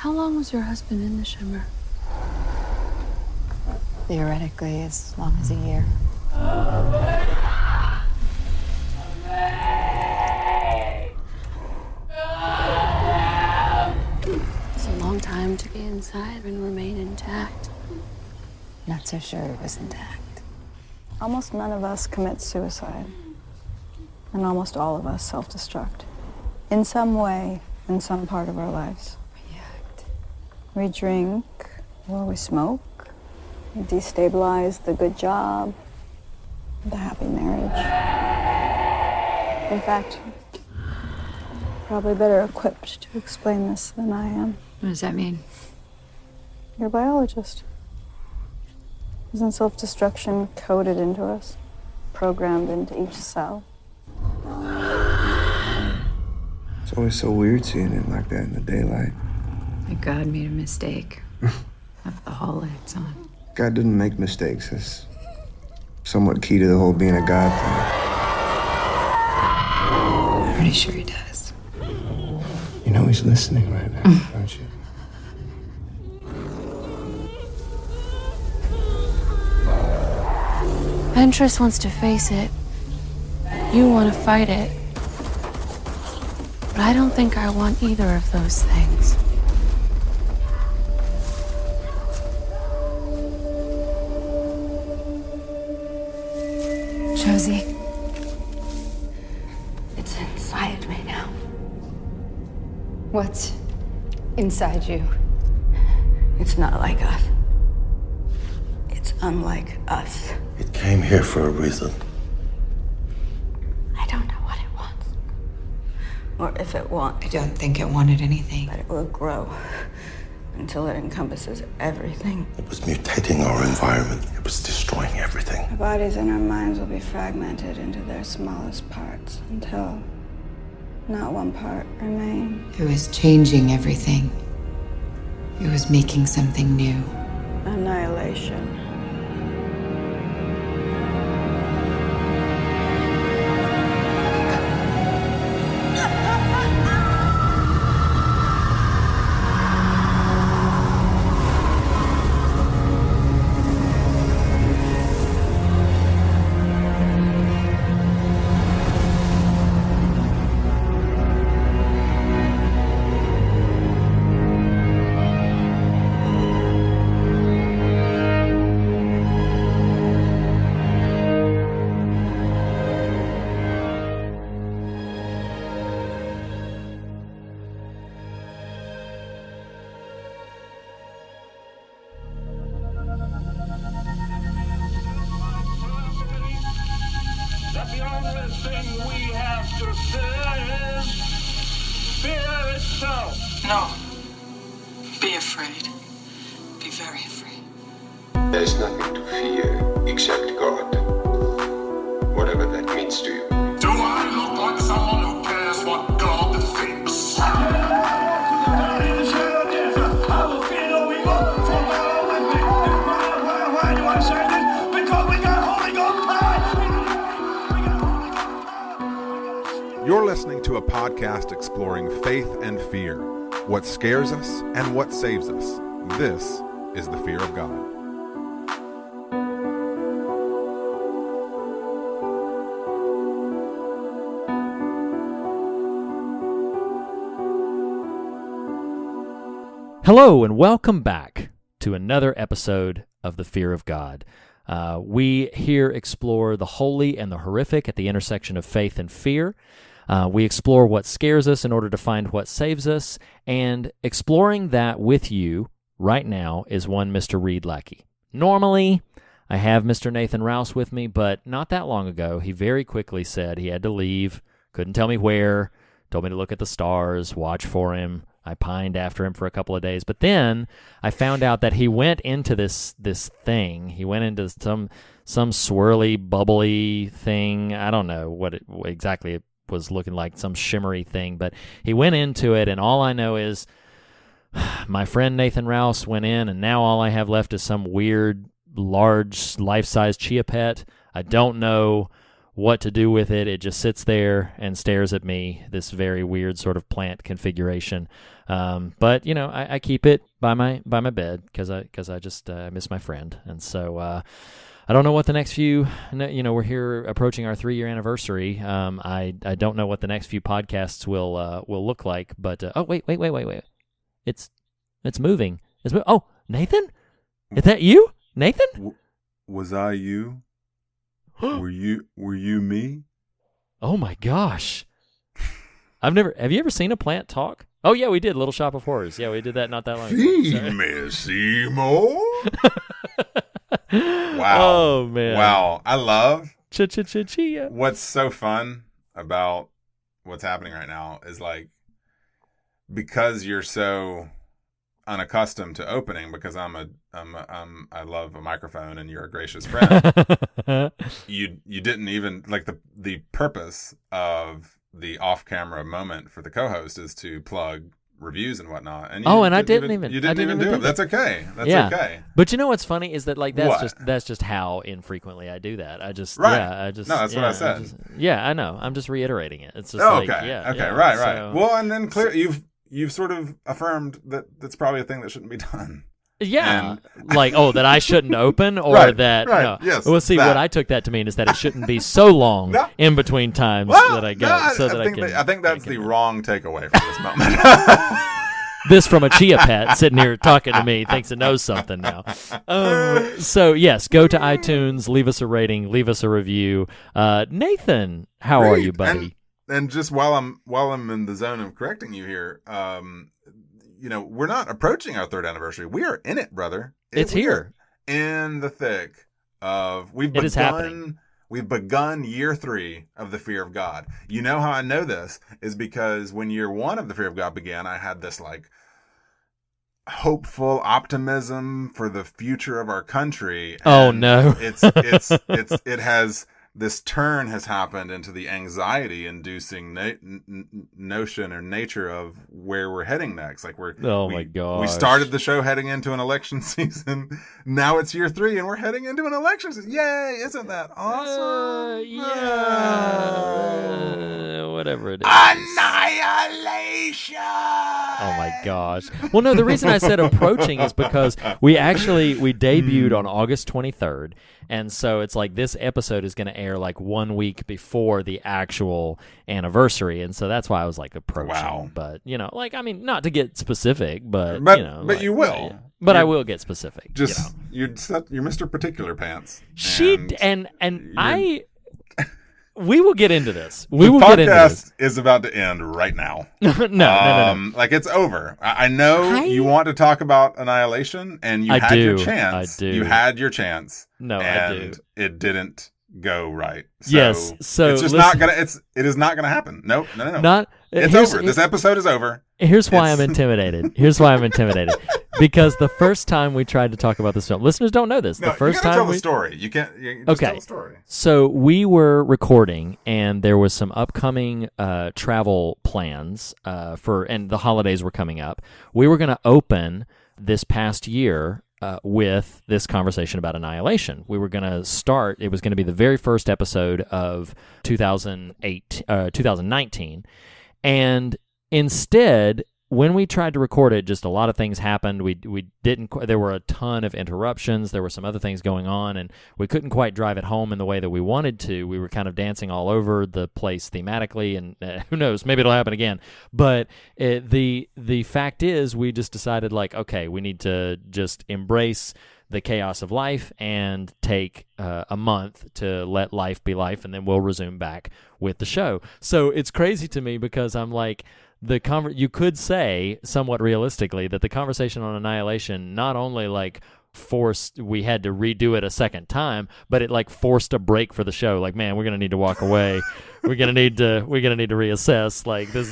How long was your husband in the shimmer? Theoretically, as long as a year. It's a long time to be inside and remain intact. Not so sure it was intact. Almost none of us commit suicide. And almost all of us self-destruct. In some way, in some part of our lives. React. We drink, or we smoke. We destabilize the good job, the happy marriage. In fact, probably better equipped to explain this than I am. What does that mean? You're a biologist. Isn't self-destruction coded into us? Programmed into each cell? It's always so weird seeing it like that in the daylight. Like God made a mistake. Left the hall lights on. God didn't make mistakes. That's somewhat key to the whole being a God thing. I'm pretty sure he does. You know he's listening right now, don't you? Ventress wants to face it. You want to fight it. But I don't think I want either of those things. Josie. It's inside me now. What's inside you? It's not like us. It's unlike us. It came here for a reason. I don't know what it wants. Or if it wants. I don't think it wanted anything. But it will grow until it encompasses everything. It was mutating our environment. It was destroying everything. Our bodies and our minds will be fragmented into their smallest parts until not one part remains. It was changing everything. It was making something new. Annihilation. That the only thing we have to fear is fear itself. No. Be afraid. Be very afraid. There's nothing to fear except God. Whatever that means to you. Do I look like someone who cares what God thinks? Why do I say this? Because we got Holy Ghost power! You're listening to a podcast exploring faith and fear, what scares us and what saves us. This is the fear of God. Hello and welcome back to another episode of The Fear of God. We here explore the holy and the horrific at the intersection of faith and fear. We explore what scares us in order to find what saves us, and exploring that with you right now is one Mr. Reed Lackey. Normally, I have Mr. Nathan Rouse with me, but not that long ago, he very quickly said he had to leave, couldn't tell me where, told me to look at the stars, watch for him. I pined after him for a couple of days, but then I found out that he went into this thing. He went into some swirly, bubbly thing. I don't know what exactly it was looking like, some shimmery thing, but he went into it, and all I know is my friend Nathan Rouse went in, and now all I have left is some weird, large, life-size chia pet. I don't know what to do with it. It just sits there and stares at me, this very weird sort of plant configuration. But you know, I keep it by my bed because I just miss my friend, and so I don't know what the next few. You know, we're here approaching our 3-year anniversary. I don't know what the next few podcasts will look like. But oh wait, it's moving. Oh, Nathan, is that you, Nathan? Was I you? Were you me? Oh my gosh. Have you ever seen a plant talk? Oh yeah, we did Little Shop of Horrors. Yeah, we did that not that long ago. See me, Seymour. Wow. Oh man. Wow. I love Chia. what's so fun about what's happening right now is like, because you're so unaccustomed to opening, because I love a microphone and you're a gracious friend. you didn't even like the purpose of the off-camera moment for the co-host is to plug reviews and whatnot. And I didn't even do it. That's okay. That's okay. But you know what's funny is that like that's just how infrequently I do that. I just right. Yeah, I just no, that's what I said. I know. I'm just reiterating it. It's just okay. Right. So, well, and then you've sort of affirmed that that's probably a thing that shouldn't be done. Yeah, like that I shouldn't open, or right, that. Right, no. yes. Well, see, what I took that to mean is that it shouldn't be so long in between times that I go, I think that's the wrong takeaway from this moment. This from a chia pet sitting here talking to me thinks it knows something now. So yes, go to iTunes, leave us a rating, leave us a review. Nathan, how are you, buddy? And just while I'm in the zone of correcting you here, you know, we're not approaching our 3rd anniversary. We are in it, brother. It's here. In the thick of it is happening. We've begun year 3 of the fear of God. You know how I know this is because when year 1 of the fear of God began, I had this like hopeful optimism for the future of our country. Oh no. This turn has happened into the anxiety-inducing notion or nature of where we're heading next. Like my God. We started the show heading into an election season. Now it's year 3, and we're heading into an election season. Yay! Isn't that awesome? Whatever it is. Annihilation. Oh my gosh. Well, no, the reason I said approaching is because we debuted on August 23rd. And so it's like this episode is going to air like 1 week before the actual anniversary. And so that's why I was like approaching. Wow. But, you know, like, I mean, not to get specific, but you know. But like, you will. Yeah. But I will get specific. Just, you're Mr. Particular Pants. We will get into this. The podcast is about to end right now. No. Like, it's over. I know you want to talk about Annihilation, and you had your chance. I do. You had your chance. No, and I do. It didn't go right. So yes. So it's just not gonna. It is not gonna happen. No. It's over. This episode is over. Here's why I'm intimidated. Because the first time we tried to talk about this film, listeners don't know this. The first time tell the story. You can't. Just tell the story. So we were recording, and there was some upcoming travel plans and the holidays were coming up. We were going to open this past year with this conversation about Annihilation. We were going to start. It was going to be the very first episode of 2019, and instead, when we tried to record it, just a lot of things happened. We didn't. There were a ton of interruptions. There were some other things going on, and we couldn't quite drive it home in the way that we wanted to. We were kind of dancing all over the place thematically, and who knows? Maybe it'll happen again. But the fact is, we just decided, like, okay, we need to just embrace the chaos of life and take a month to let life be life, and then we'll resume back with the show. So it's crazy to me because I'm like, you could say somewhat realistically that the conversation on Annihilation not only like we had to redo it a second time, but it like forced a break for the show. Like, man, we're gonna need to walk away. we're gonna need to reassess. Like, this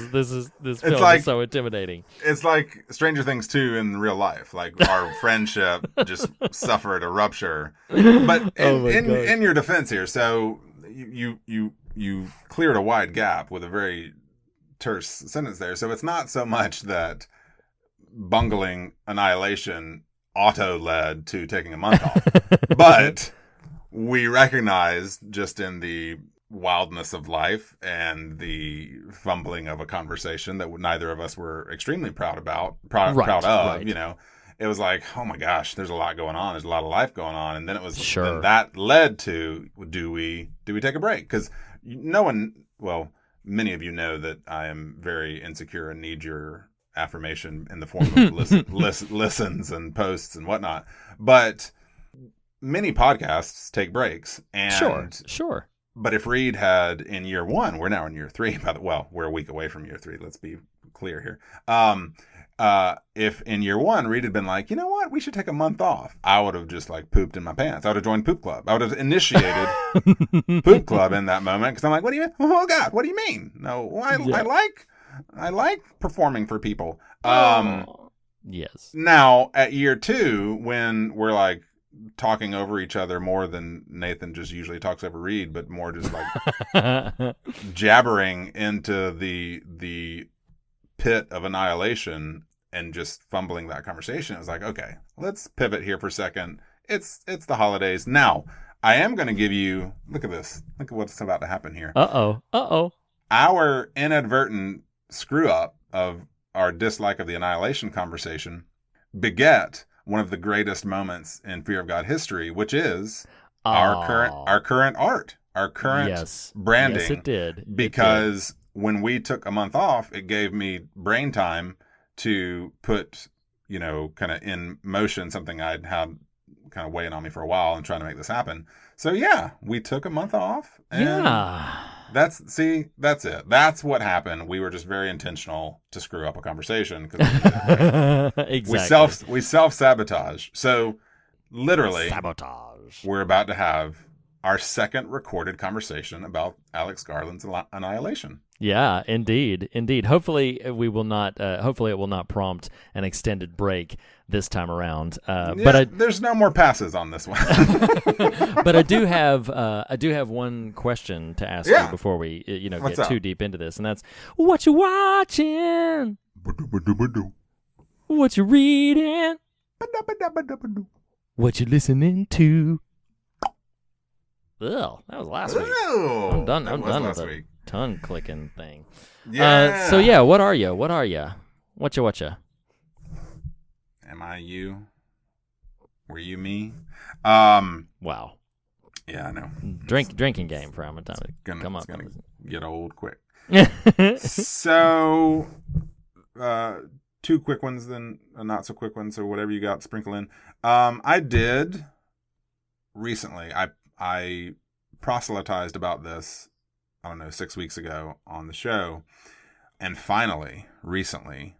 film is so intimidating. It's like Stranger Things 2 in real life. Like, our friendship just suffered a rupture. But in your defense here, so you cleared a wide gap with a very terse sentence there. So it's not so much that bungling Annihilation auto-led to taking a month off, but we recognized just in the wildness of life and the fumbling of a conversation that neither of us were extremely proud of, right. you know. It was like, oh my gosh, there's a lot going on. There's a lot of life going on. And then it was, Sure. then that led to, do we take a break? Because no one, well, many of you know that I am very insecure and need your affirmation in the form of listens and posts and whatnot. But many podcasts take breaks. And Sure. But if Reed had in year 1, we're now in year 3. Well, we're a week away from year 3. Let's be clear here. If in year 1 Reed had been like, you know what, we should take a month off, I would have just like pooped in my pants. I would have joined Poop Club. I would have initiated Poop Club in that moment because I'm like, what do you? Oh God, what do you mean? No, I like performing for people. Yes. Now at year 2, when we're like talking over each other more than Nathan just usually talks over Reed, but more just like jabbering into the pit of annihilation and just fumbling that conversation. It was like, okay, let's pivot here for a second. It's the holidays. Now, I am going to give you, look at this. Look at what's about to happen here. Uh-oh. Our inadvertent screw up of our dislike of the annihilation conversation beget one of the greatest moments in Fear of God history, which is our current art, our current branding. Yes, it did. Because when we took a month off, it gave me brain time to put, kind of in motion something I'd had kind of weighing on me for a while and trying to make this happen. So yeah, we took a month off. And that's it. That's what happened. We were just very intentional to screw up a conversation. Exactly. We self-sabotage. So literally, sabotage. We're about to have our second recorded conversation about Alex Garland's Annihilation. Yeah, indeed. Hopefully it will not prompt an extended break this time around. But there's no more passes on this one. But I do have one question to ask you before we get too deep into this, and that's what you watching, what you reading, what you listening to. Ugh, that was last week. I'm done with the tongue clicking thing. Yeah. What are you? Whatcha? Am I you? Were you me? Wow. Yeah, I know. Drinking game for how much time it's gonna get old quick. So, 2 quick ones, then a not so quick one. So whatever you got, sprinkle in. I did recently. I proselytized about this, 6 weeks ago on the show. And finally, recently,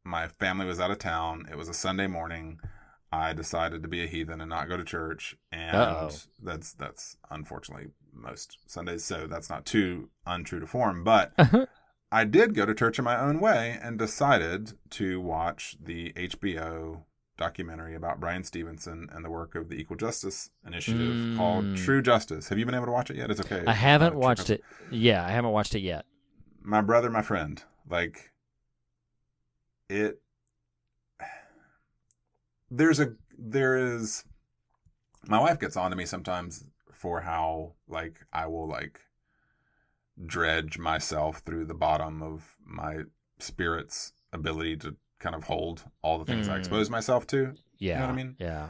my family was out of town. It was a Sunday morning. I decided to be a heathen and not go to church. And that's unfortunately most Sundays. So that's not too untrue to form. But I did go to church in my own way and decided to watch the HBO documentary about Brian Stevenson and the work of the Equal Justice Initiative called True Justice. Have you been able to watch it yet? It's okay. I haven't watched it. Yeah, I haven't watched it yet. My brother, my friend, there is my wife gets on to me sometimes for how I will dredge myself through the bottom of my spirit's ability to kind of hold all the things I expose myself to. Yeah. You know what I mean? Yeah.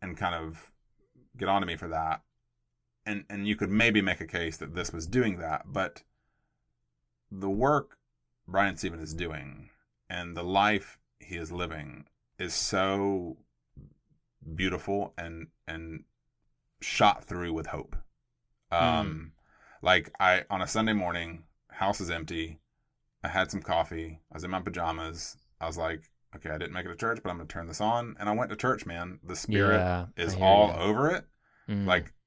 And kind of get on to me for that. And you could maybe make a case that this was doing that, but the work Brian Stevenson is doing and the life he is living is so beautiful and shot through with hope. On a Sunday morning, house is empty. I had some coffee. I was in my pajamas. I was like, okay, I didn't make it to church, but I'm going to turn this on. And I went to church, man. The spirit is all over it.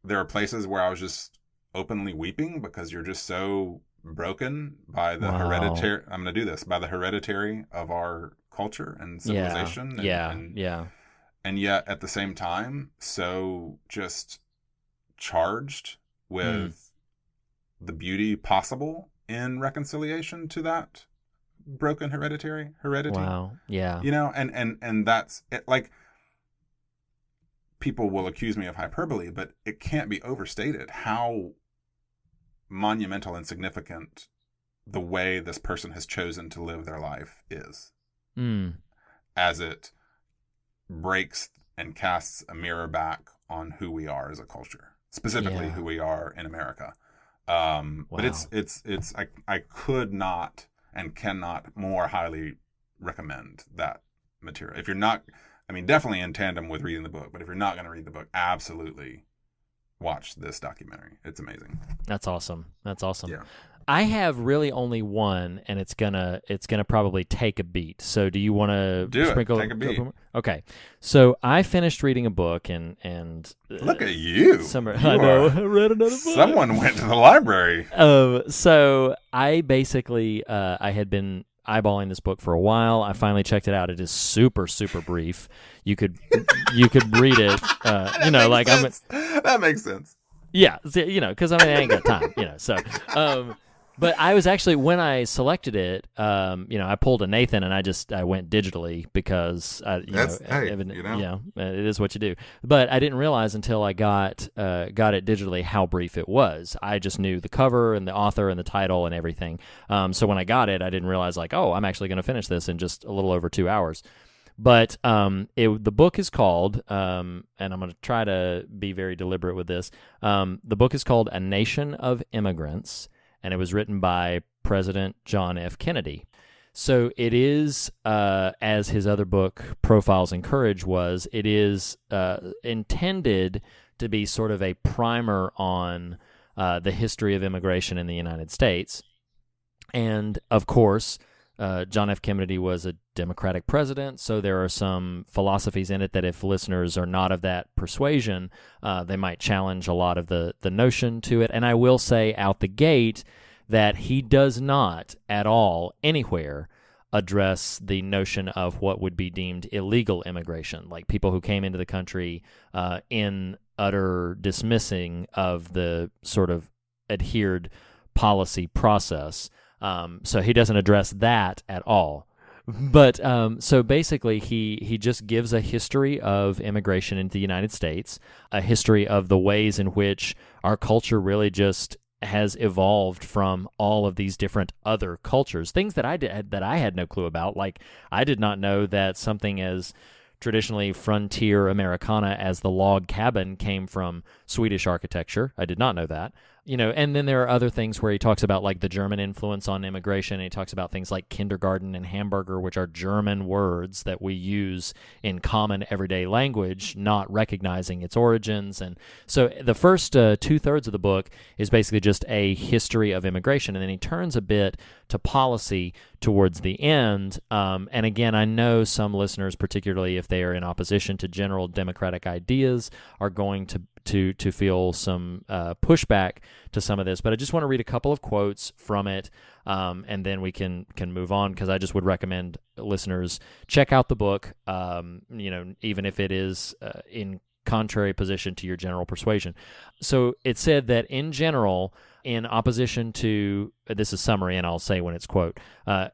There are places where I was just openly weeping because you're just so broken by the hereditary. I'm going to do this by the hereditary of our culture and civilization. And yet at the same time, so just charged with the beauty possible in reconciliation to that broken heredity. Wow. Yeah. And that's it. People will accuse me of hyperbole, but it can't be overstated how monumental and significant the way this person has chosen to live their life is, as it breaks and casts a mirror back on who we are as a culture, specifically who we are in America. But it's I could not and cannot more highly recommend that material. If you're not, I mean, definitely in tandem with reading the book, but if you're not going to read the book, absolutely watch this documentary. It's amazing. That's awesome. Yeah. I have really only one, and it's gonna probably take a beat. So do you want to sprinkle? Take a beat. Okay. So I finished reading a book, and look at you. I know. I read another book. Someone went to the library. So I basically I had been eyeballing this book for a while. I finally checked it out. It is super, super brief. You could read it. That makes sense. Yeah, because I ain't got time. So. But I was actually, when I selected it, I pulled a Nathan and I went digitally because it is what you do. But I didn't realize until I got it digitally how brief it was. I just knew the cover and the author and the title and everything. So when I got it, I didn't realize I'm actually going to finish this in just a little over 2 hours. But the book is called, and I'm going to try to be very deliberate with this. The book is called A Nation of Immigrants. And it was written by President John F. Kennedy. So it is, as his other book, Profiles in Courage, was, it is intended to be sort of a primer on the history of immigration in the United States. And, of course, John F. Kennedy was a Democratic president, so there are some philosophies in it that if listeners are not of that persuasion, they might challenge a lot of the notion to it. And I will say out the gate that he does not at all anywhere address the notion of what would be deemed illegal immigration, like people who came into the country in utter dismissing of the sort of adhered policy process. So he doesn't address that at all. But so basically he just gives a history of immigration into the United States, a history of the ways in which our culture really just has evolved from all of these different other cultures, things that I had no clue about. Like, I did not know that something as traditionally frontier Americana as the log cabin came from Swedish architecture. I did not know that. And then there are other things where he talks about like the German influence on immigration, and he talks about things like kindergarten and hamburger, which are German words that we use in common everyday language, not recognizing its origins. And so the first 2/3 of the book is basically just a history of immigration, and then he turns a bit to policy towards the end. And again, I know some listeners, particularly if they are in opposition to general democratic ideas, are going to feel some pushback to some of this, but I just want to read a couple of quotes from it, and then we can move on, because I just would recommend listeners check out the book, even if it is in contrary position to your general persuasion. So it said that in general, in opposition to, this is summary and I'll say when it's quote,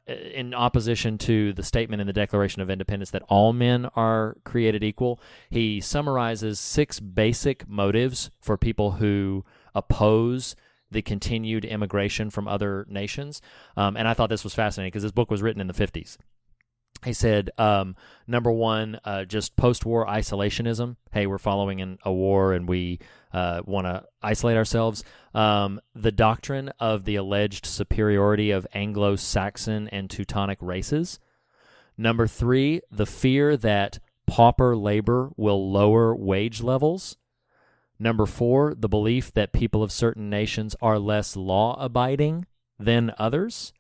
in opposition to the statement in the Declaration of Independence that all men are created equal, he summarizes 6 basic motives for people who oppose the continued immigration from other nations. And I thought this was fascinating because this book was written in the 50s. He said, number one, just post-war isolationism. Hey, we're following a war and we want to isolate ourselves. The doctrine of the alleged superiority of Anglo-Saxon and Teutonic races. Number 3, the fear that pauper labor will lower wage levels. Number 4, the belief that people of certain nations are less law-abiding than others.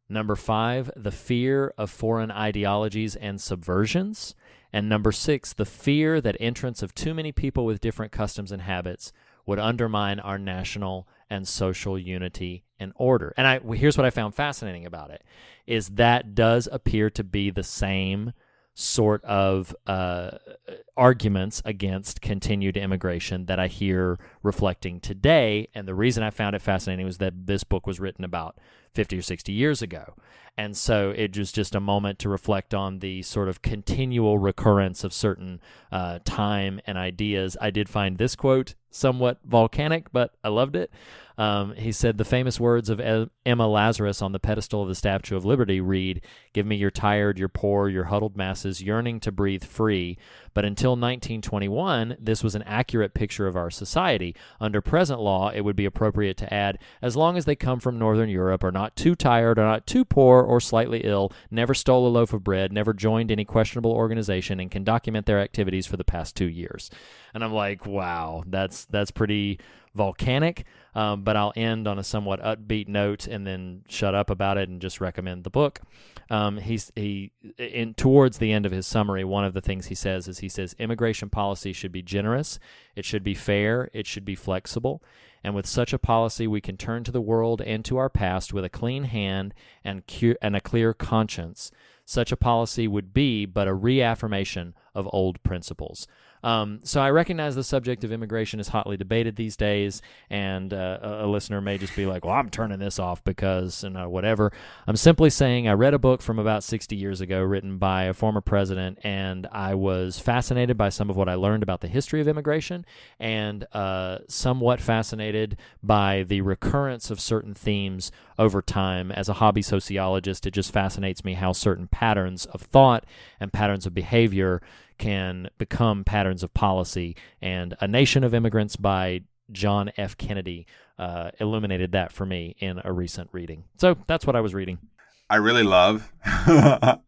Number 5, the fear of foreign ideologies and subversions. And number 6, the fear that entrance of too many people with different customs and habits would undermine our national and social unity and order. And here's what I found fascinating about it, is that does appear to be the same sort of arguments against continued immigration that I hear reflecting today. And the reason I found it fascinating was that this book was written about 50 or 60 years ago. And so it was just a moment to reflect on the sort of continual recurrence of certain time and ideas. I did find this quote somewhat volcanic, but I loved it. He said, the famous words of Emma Lazarus on the pedestal of the Statue of Liberty read, "Give me your tired, your poor, your huddled masses yearning to breathe free." But until 1921, this was an accurate picture of our society. Under present law, it would be appropriate to add, as long as they come from Northern Europe, are not too tired, are not too poor or slightly ill, never stole a loaf of bread, never joined any questionable organization, and can document their activities for the past 2 years. And I'm like, wow, that's pretty volcanic, but I'll end on a somewhat upbeat note and then shut up about it and just recommend the book. Towards the end of his summary, one of the things he says, immigration policy should be generous, it should be fair, it should be flexible, and with such a policy we can turn to the world and to our past with a clean hand and a clear conscience. Such a policy would be but a reaffirmation of old principles. So I recognize the subject of immigration is hotly debated these days, and a listener may just be like, well, I'm turning this off because, whatever. I'm simply saying I read a book from about 60 years ago written by a former president, and I was fascinated by some of what I learned about the history of immigration, and somewhat fascinated by the recurrence of certain themes over time. As a hobby sociologist, it just fascinates me how certain patterns of thought and patterns of behavior can become patterns of policy, and A Nation of Immigrants by John F. Kennedy illuminated that for me in a recent reading. So that's what I was reading. I really love, I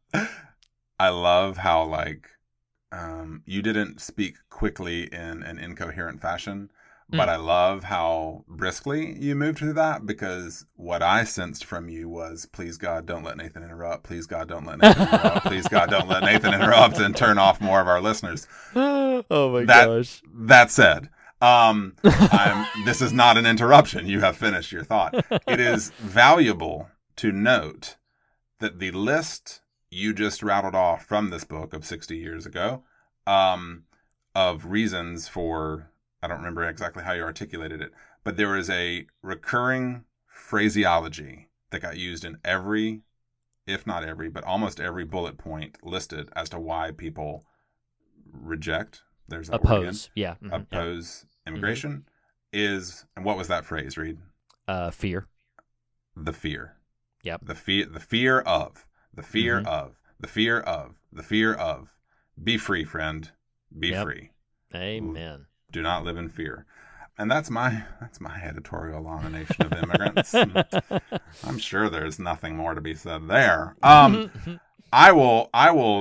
love how you didn't speak quickly in an incoherent fashion, but I love how briskly you moved through that, because what I sensed from you was, please God, don't let Nathan interrupt. Please God, don't let Nathan interrupt. Please God, don't let Nathan interrupt and turn off more of our listeners. Oh my gosh. That said, this is not an interruption. You have finished your thought. It is valuable to note that the list you just rattled off from this book of 60 years ago, of reasons for, I don't remember exactly how you articulated it, but there was a recurring phraseology that got used in every, if not every, but almost every bullet point listed as to why people reject. There's that word again. Yeah. Oppose immigration is, and what was that phrase, Reed? Fear. The fear. Yep. The fear of. Be free, friend. Be free. Amen. Do not live in fear. And that's my editorial on A Nation of Immigrants. I'm sure there's nothing more to be said there. I will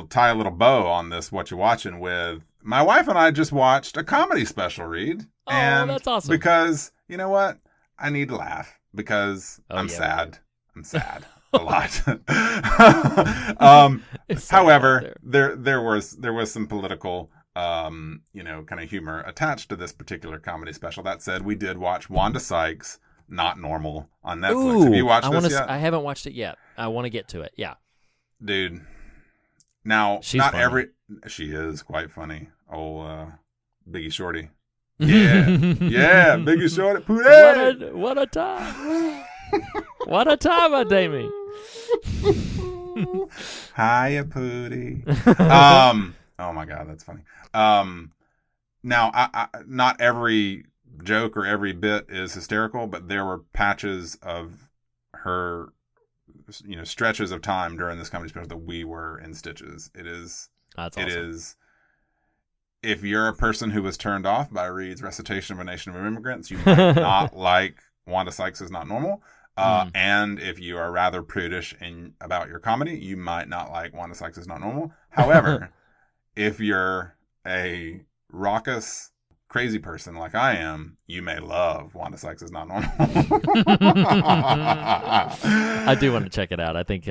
tie a little bow on this Whatcha Watchin' with, my wife and I just watched a comedy special, Read. Oh, that's awesome. Because, you know what? I need to laugh because I'm sad. I'm sad a lot. However, there was some political kind of humor attached to this particular comedy special. That said, we did watch Wanda Sykes' Not Normal on Netflix. Ooh, have you watched this yet? I haven't watched it yet. I want to get to it. Yeah. Dude. Now, She's funny. She is quite funny. Oh, Biggie Shorty. Yeah. Yeah, Biggie Shorty. What a time. What a time, Damie. Hiya, Pootie. Oh my God, that's funny. Now, I not every joke or every bit is hysterical, but there were patches of her, stretches of time during this comedy special that we were in stitches. That's awesome. It is. If you're a person who was turned off by Reed's recitation of A Nation of Immigrants, you might not like Wanda Sykes is Not Normal. And if you are rather prudish about your comedy, you might not like Wanda Sykes is Not Normal. However, if you're a raucous, crazy person like I am, you may love Wanda Sykes is Not Normal. I do want to check it out. I think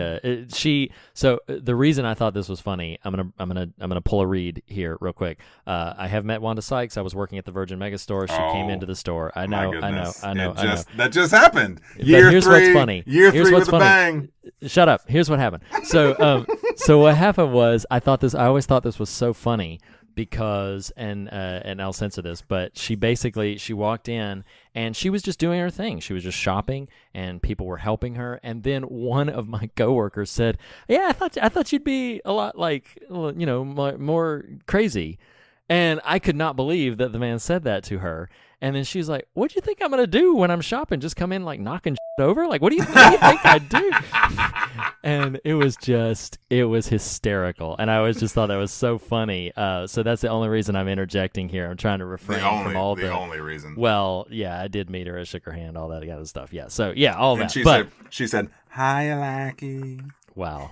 So the reason I thought this was funny, I'm gonna pull a Reed here real quick. I have met Wanda Sykes. I was working at the Virgin Megastore. She came into the store. I know. That just happened. Here's what's funny. Year 3 with a bang. Shut up. Here's what happened. So what happened was I always thought this was so funny because and I'll censor this, but she walked in and she was just doing her thing. She was just shopping and people were helping her. And then one of my coworkers said, "Yeah, I thought you'd be a lot more crazy." And I could not believe that the man said that to her. And then she's like, "What do you think I'm gonna do when I'm shopping? Just come in like knocking shit over? Like what do you think I do?" And it was hysterical. And I always just thought that was so funny. So that's the only reason I'm interjecting here. I'm trying to refrain from all the only reason. Well, yeah, I did meet her. I shook her hand, all that kind of stuff. Yeah. So yeah, all and that. She said, "Hi, Lackey." Wow.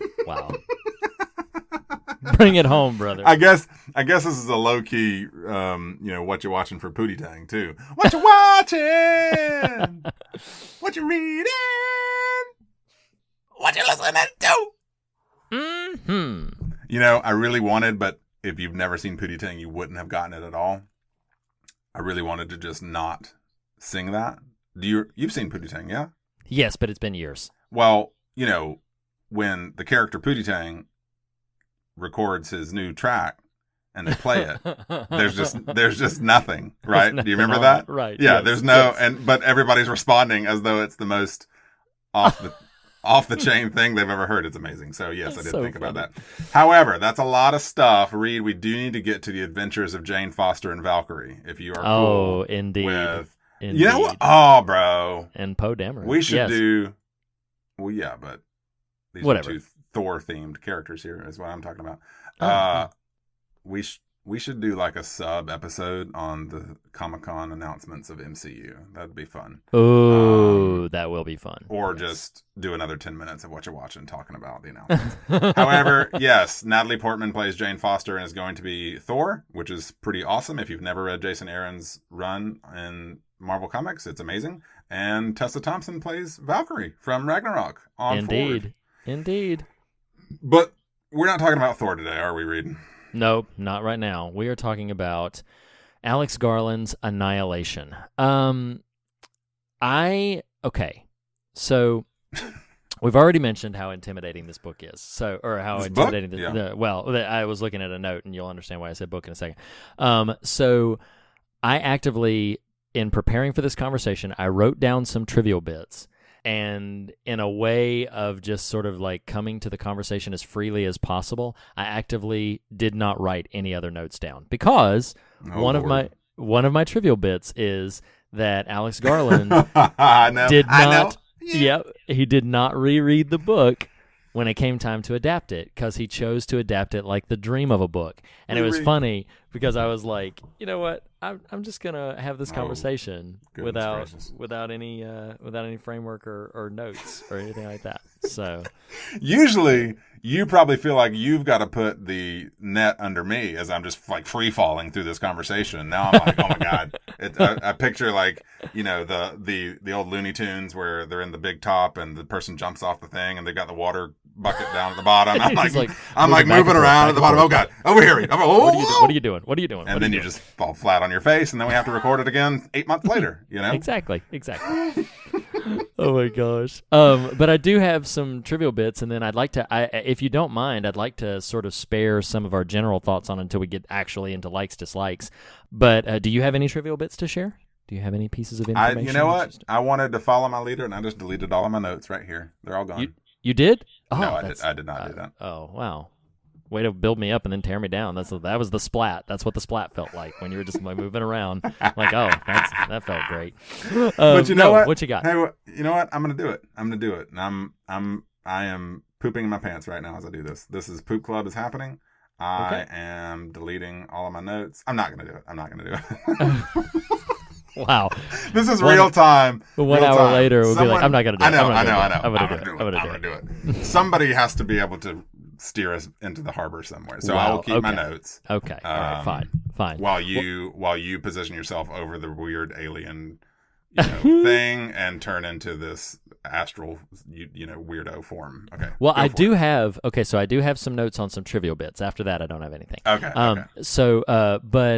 Bring it home, brother. I guess this is a low key, what you're watching for Pootie Tang too. What you watching? What you reading? What you listening to? Mm-hmm. I really wanted, but if you've never seen Pootie Tang, you wouldn't have gotten it at all. I really wanted to just not sing that. You've seen Pootie Tang, yeah? Yes, but it's been years. Well, when the character Pootie Tang records his new track and they play it, there's just nothing, right? Do you remember that? Right. Yeah, yes, there's no, yes. but everybody's responding as though it's the most off the chain thing they've ever heard. It's amazing. So yes, I did think about that. However, that's a lot of stuff. Reed, we do need to get to the adventures of Jane Foster and Valkyrie. If you are cool indeed. with, indeed. You know what? Oh, bro. And Poe Dameron. We should do. Well, yeah, but these Whatever. are two Thor-themed characters here, is what I'm talking about. We should do like a sub episode on the Comic-Con announcements of MCU. That'd be fun. Oh, that will be fun. Or just do another 10 minutes of what you're watching, talking about the announcements. However, yes, Natalie Portman plays Jane Foster and is going to be Thor, which is pretty awesome. If you've never read Jason Aaron's run in Marvel Comics, it's amazing. And Tessa Thompson plays Valkyrie from Ragnarok on Ford. Indeed. But we're not talking about Thor today, are we, Readin? Nope, not right now. We are talking about Alex Garland's Annihilation. So we've already mentioned how intimidating this book is. I was looking at a note, and you'll understand why I said book in a second. So I actively, in preparing for this conversation, I wrote down some trivial bits. And in a way of just sort of like coming to the conversation as freely as possible, I actively did not write any other notes down because one of my trivial bits is that Alex Garland he did not reread the book when it came time to adapt it because he chose to adapt it like the dream of a book. And it was funny because I was like, you know what? I'm just gonna have this conversation without any framework or notes or anything like that. So usually you probably feel like you've got to put the net under me as I'm just like free falling through this conversation. Now I'm like, oh my god! I picture like the old Looney Tunes where they're in the big top and the person jumps off the thing and they've got the water bucket down at the bottom. I'm like moving around at the bottom. Oh god! Over here! What are you doing? And then you just fall flat on your face, and then we have to record it again 8 months later. Exactly. Oh my gosh. But I do have some trivial bits, and then I'd like to, if you don't mind, I'd like to sort of spare some of our general thoughts on until we get actually into likes, dislikes. But do you have any trivial bits to share? Do you have any pieces of information? You know what? I wanted to follow my leader, and I just deleted all of my notes right here. They're all gone. You did? Oh, no, I did not do that. Oh, wow. Way to build me up and then tear me down. That was the splat. That's what the splat felt like when you were just like moving around. Like, oh, that felt great. But you know what? What you got? Hey, you know what? I'm gonna do it. And I am pooping in my pants right now as I do this. This is Poop Club is happening. I am deleting all of my notes. I'm not gonna do it. Wow. This is real time. But 1 hour later, we'll be like, I'm not going to do it. I know. I'm going to do it. Somebody has to be able to steer us into the harbor somewhere. So I will keep my notes. Okay. All right. Fine. While you position yourself over the weird alien thing and turn into this astral weirdo form. Okay. Well, I do have some notes on some trivial bits. After that, I don't have anything. Okay. So, but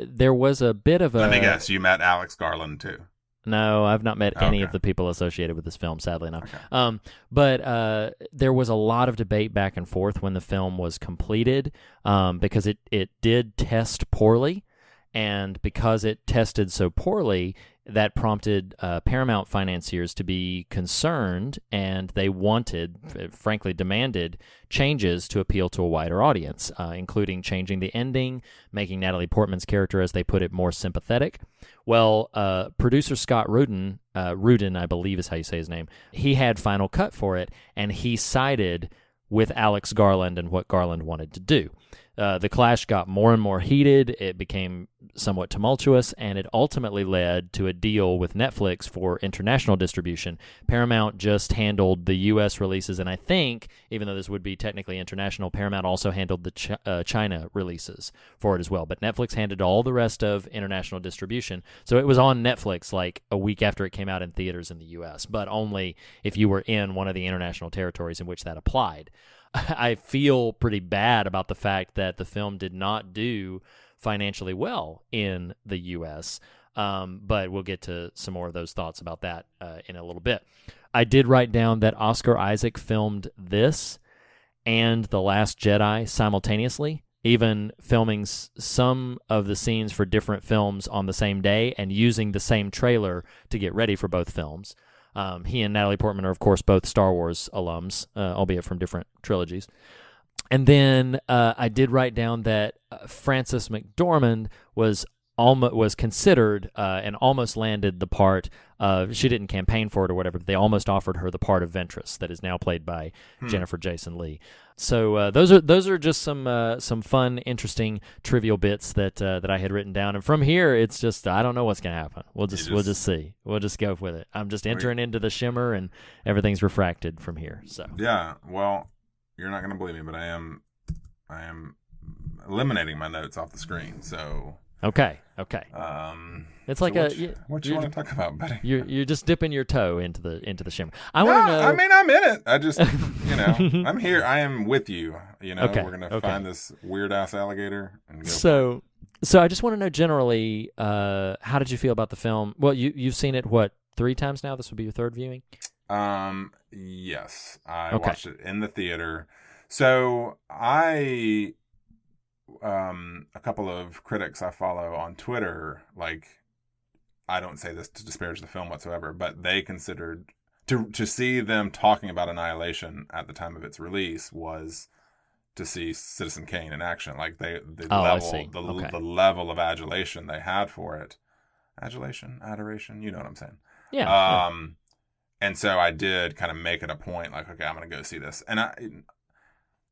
there was a bit of a. Let me guess. You met Alex Garland too. No, I've not met any of Okay. the people associated with this film, sadly enough. Okay. But there was a lot of debate back and forth when the film was completed because it did test poorly. And because it tested so poorly, that prompted Paramount financiers to be concerned, and they wanted, frankly demanded, changes to appeal to a wider audience, including changing the ending, making Natalie Portman's character, as they put it, more sympathetic. Well, producer Scott Readin, I believe is how you say his name, he had final cut for it, and he sided with Alex Garland and what Garland wanted to do. The clash got more and more heated, it became somewhat tumultuous, and it ultimately led to a deal with Netflix for international distribution. Paramount just handled the U.S. releases, and I think, even though this would be technically international, Paramount also handled the China releases for it as well. But Netflix handled all the rest of international distribution, so it was on Netflix like a week after it came out in theaters in the U.S., but only if you were in one of the international territories in which that applied. I feel pretty bad about the fact that the film did not do financially well in the U.S., but we'll get to some more of those thoughts about that in a little bit. I did write down that Oscar Isaac filmed this and The Last Jedi simultaneously, even filming some of the scenes for different films on the same day and using the same trailer to get ready for both films. He and Natalie Portman are, of course, both Star Wars alums, albeit from different trilogies. And then I did write down that Frances McDormand was considered and almost landed the part of, she didn't campaign for it or whatever, but they almost offered her the part of Ventress that is now played by Jennifer Jason Leigh. So those are just some fun, interesting, trivial bits that I had written down. And from here, it's just, I don't know what's going to happen. We'll just see. We'll just go with it. I'm just entering into the shimmer, and everything's refracted from here. So Yeah, well, you're not going to believe me, but I am eliminating my notes off the screen. So okay. It's like what you want to talk about, buddy? You're just dipping your toe into the shimmer. I want to know. I mean, I'm in it. I just, I'm here. I am with you. Okay, We're gonna find this weird ass alligator and go. So I just want to know generally, how did you feel about the film? Well, you've seen it 3 times now? This would be your 3rd viewing. Yes, I watched it in the theater. So a couple of critics I follow on Twitter, like, I don't say this to disparage the film whatsoever, but they considered to see them talking about Annihilation at the time of its release was to see Citizen Kane in action. Like the level of adulation they had for it. Adoration, you know what I'm saying? Yeah. And so I did kind of make it a point, like, okay, I'm going to go see this. And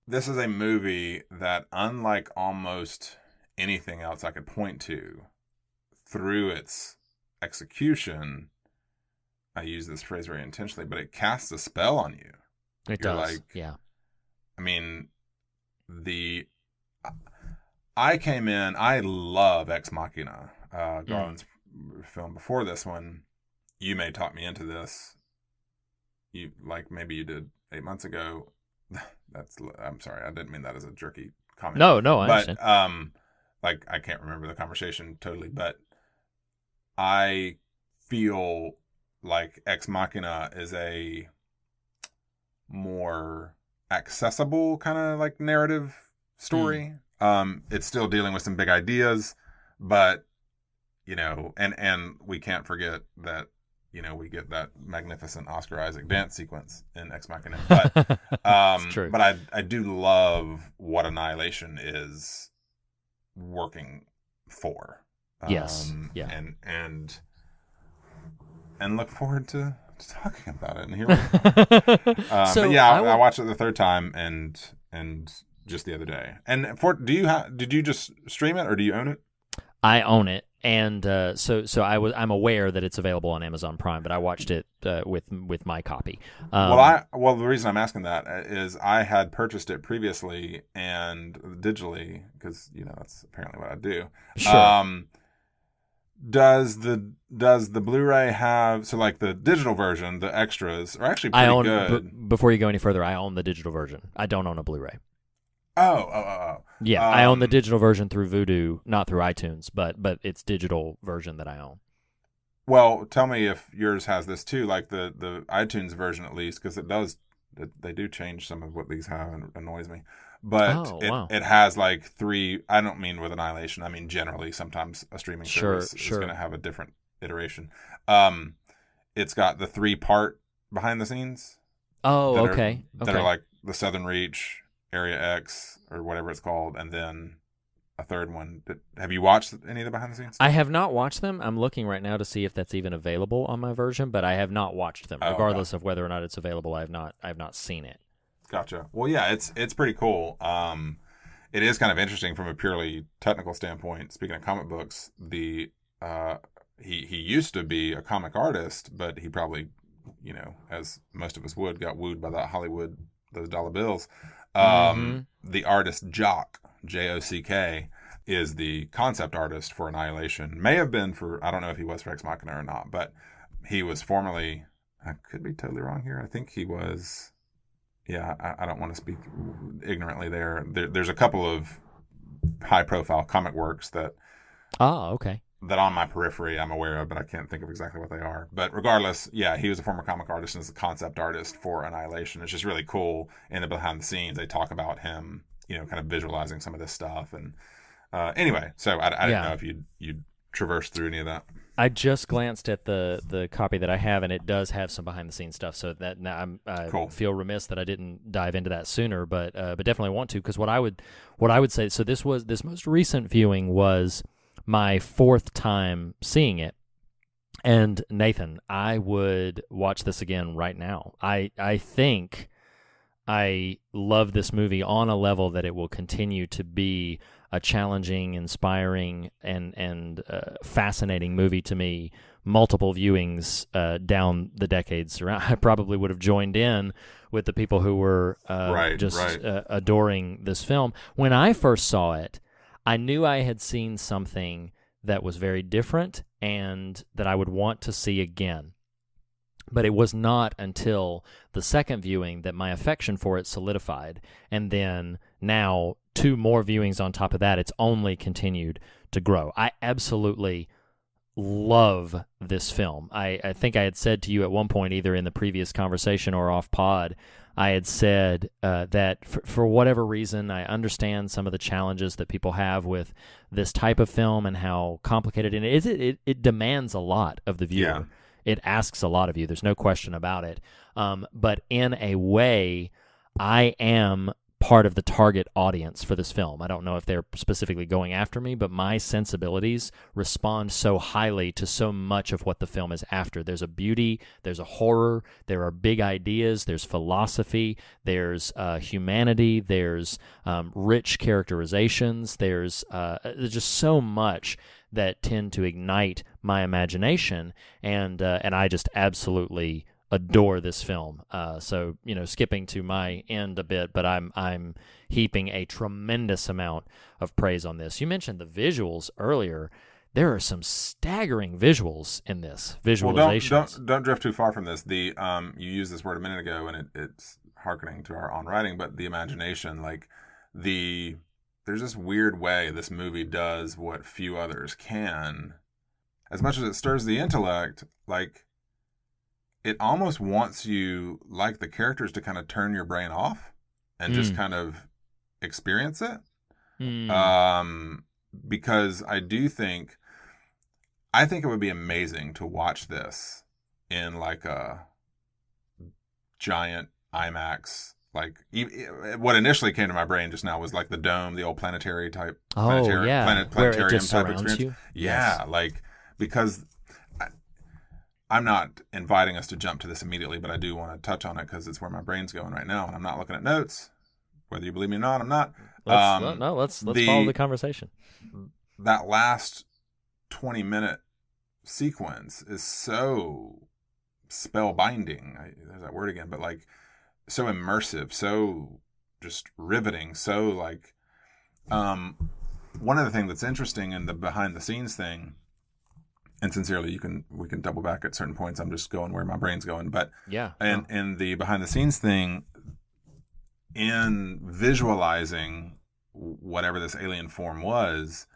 this is a movie that, unlike almost anything else I could point to, through its execution, I use this phrase very intentionally, but it casts a spell on you. It does, yeah. I mean, I came in, I love Ex Machina, Garland's film before this one. You may talk me into this. Maybe you did 8 months ago. I'm sorry, I didn't mean that as a jerky comment. No, I understand. I can't remember the conversation totally, but I feel like Ex Machina is a more accessible kind of like narrative story. It's still dealing with some big ideas, but and we can't forget that we get that magnificent Oscar Isaac dance sequence in Ex Machina. But it's true. But I do love what Annihilation is working for. Yes. Yeah. And look forward to talking about it. And here we go. But yeah, I watched it the 3rd time and just the other day. And did you just stream it or do you own it? I own it, and so I'm aware that it's available on Amazon Prime, but I watched it with my copy. The reason I'm asking that is I had purchased it previously and digitally because that's apparently what I do. Sure. Does the Blu-ray have the digital version? The extras are actually pretty good. Before you go any further, I own the digital version. I don't own a Blu-ray. Oh. Yeah, I own the digital version through Vudu, not through iTunes, but it's digital version that I own. Well, tell me if yours has this too, like the iTunes version at least, because they do change some of what these have, and it annoys me. But wow. it has like 3. I don't mean with Annihilation. I mean generally. Sometimes a streaming service is going to have a different iteration. It's got the 3-part behind the scenes. Oh, okay. That are like the Southern Reach, Area X, or whatever it's called, and then a third one. Have you watched any of the behind the scenes? I have not watched them. I'm looking right now to see if that's even available on my version, but I have not watched them. Regardless of whether or not it's available, I have not seen it. Gotcha. Well, yeah, it's pretty cool. It is kind of interesting from a purely technical standpoint. Speaking of comic books, he used to be a comic artist, but he probably, as most of us would, got wooed by that Hollywood, those dollar bills. The artist Jock, Jock, is the concept artist for Annihilation. May have been for, I don't know if he was for Ex Machina or not, but he was formerly, I could be totally wrong here, I think he was, I don't want to speak ignorantly there. There's a couple of high-profile comic works that on my periphery I'm aware of, but I can't think of exactly what they are. But regardless, he was a former comic artist and is a concept artist for Annihilation. It's just really cool. In the behind the scenes, they talk about him, kind of visualizing some of this stuff. And anyway, so I didn't know if you'd traverse through any of that. I just glanced at the copy that I have, and it does have some behind the scenes stuff. So that now I cool. feel remiss that I didn't dive into that sooner, but definitely want to, because what I would say. So this most recent viewing was my 4th time seeing it, and Nathan, I would watch this again right now. I think I love this movie on a level that it will continue to be a challenging, inspiring, and fascinating movie to me. Multiple viewings down the decades around, I probably would have joined in with the people who were adoring this film. When I first saw it, I knew I had seen something that was very different and that I would want to see again. But it was not until the second viewing that my affection for it solidified. And then now 2 more viewings on top of that, it's only continued to grow. I absolutely love this film. I think I had said to you at one point, either in the previous conversation or off pod, I had said that for whatever reason, I understand some of the challenges that people have with this type of film and how complicated it is. It demands a lot of the viewer. Yeah. It asks a lot of you. There's no question about it. But in a way, I am part of the target audience for this film. I don't know if they're specifically going after me, but my sensibilities respond so highly to so much of what the film is after. There's a beauty, there's a horror, there are big ideas, there's philosophy, there's humanity, there's rich characterizations, there's just so much that tend to ignite my imagination, and I just absolutely adore this film. So skipping to my end a bit, but I'm heaping a tremendous amount of praise on this. You mentioned the visuals earlier. There are some staggering visuals in this. Visualizations. Well, don't drift too far from this. The you used this word a minute ago, and it's hearkening to our on writing, but the imagination, there's this weird way this movie does what few others can. As much as it stirs the intellect, it almost wants you, like the characters, to kind of turn your brain off and just kind of experience it. Because I think it would be amazing to watch this in a giant IMAX. What initially came to my brain just now was the dome, the old planetarium type experience. You? Yeah, yes. Because I'm not inviting us to jump to this immediately, but I do want to touch on it because it's where my brain's going right now, and I'm not looking at notes. Whether you believe me or not, I'm not. Let's follow the conversation. That last 20-minute sequence is so spellbinding. There's that word again, but so immersive, so just riveting, so one of the things that's interesting in the behind the scenes thing. And sincerely, we can double back at certain points. I'm just going where my brain's going. But in the behind the scenes thing, in visualizing whatever this alien form was,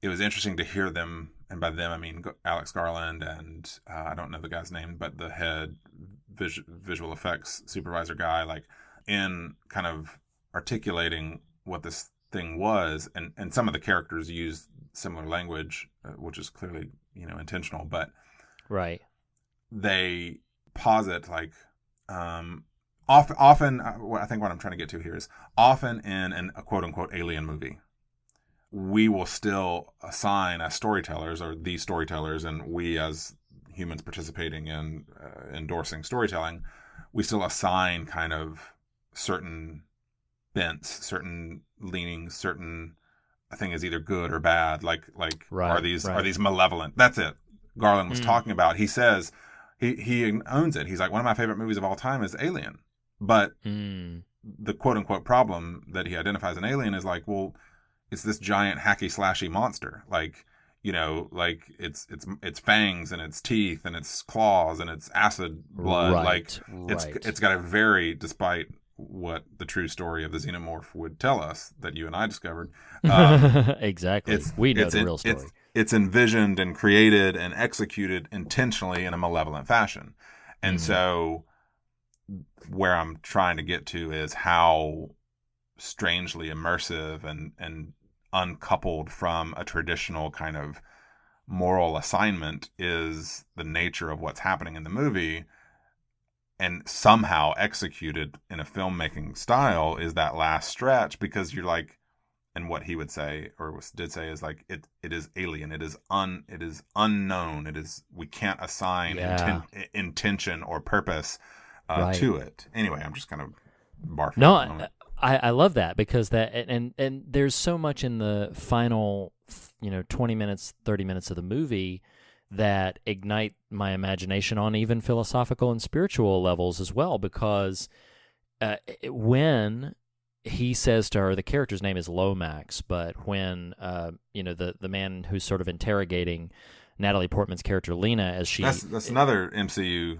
it was interesting to hear them and by them I mean Alex Garland and I don't know the guy's name, but the head visual effects supervisor guy, like in kind of articulating what this thing was, and some of the characters use similar language, which is clearly intentional, but right, they posit like often I think what I'm trying to get to here is often in a quote unquote alien movie, we will still assign as storytellers, or these storytellers, and we as humans participating in endorsing storytelling, we still assign kind of certain bents, certain leanings, certain a thing is either good or bad. Like are these malevolent? That's it. Garland was talking about. He says he owns it. He's like, one of my favorite movies of all time is Alien, but the quote unquote problem that he identifies in Alien is like, well, it's this giant hacky slashy monster, like it's fangs and its teeth and its claws and its acid blood, it's got a very, despite what the true story of the xenomorph would tell us that you and I discovered, exactly, we know the real story. It's envisioned and created and executed intentionally in a malevolent fashion, and so where I'm trying to get to is how strangely immersive and uncoupled from a traditional kind of moral assignment is the nature of what's happening in the movie, and somehow executed in a filmmaking style is that last stretch, because you're like, and what he would say or did say is like, it is alien, it is unknown, we can't assign intention or purpose to it. Anyway, I'm just kind of barfing. No, I love that, because that and there's so much in the final 20 minutes, 30 minutes of the movie that ignite my imagination on even philosophical and spiritual levels as well, because when he says to her, the character's name is Lomax, but when the man who's sort of interrogating Natalie Portman's character Lena, as she that's another MCU.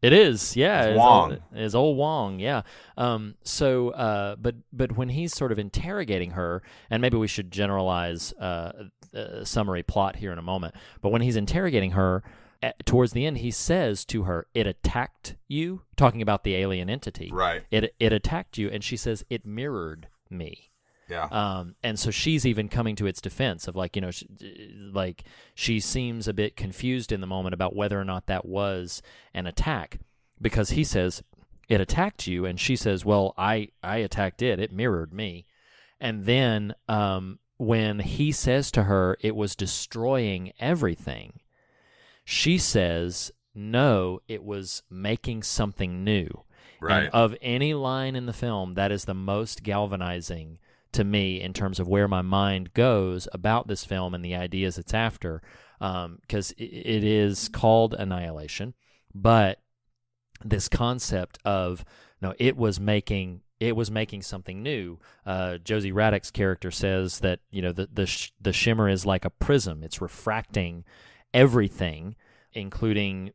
It is, yeah. It's Wong. It's old Wong, yeah. But when he's sort of interrogating her, and maybe we should generalize summary plot here in a moment, but when he's interrogating her, towards the end, he says to her, "It attacked you," talking about the alien entity. Right. It attacked you, and she says, "It mirrored me." Yeah. And so she's even coming to its defense of she seems a bit confused in the moment about whether or not that was an attack, because he says, "It attacked you," and she says, "Well, I attacked it. It mirrored me." And then when he says to her, "It was destroying everything," she says, "No, it was making something new." Right. And of any line in the film, that is the most galvanizing to me in terms of where my mind goes about this film and the ideas it's after, because it is called Annihilation, but this concept of it was making something new. Josie Raddick's character says that the shimmer is like a prism; it's refracting everything, including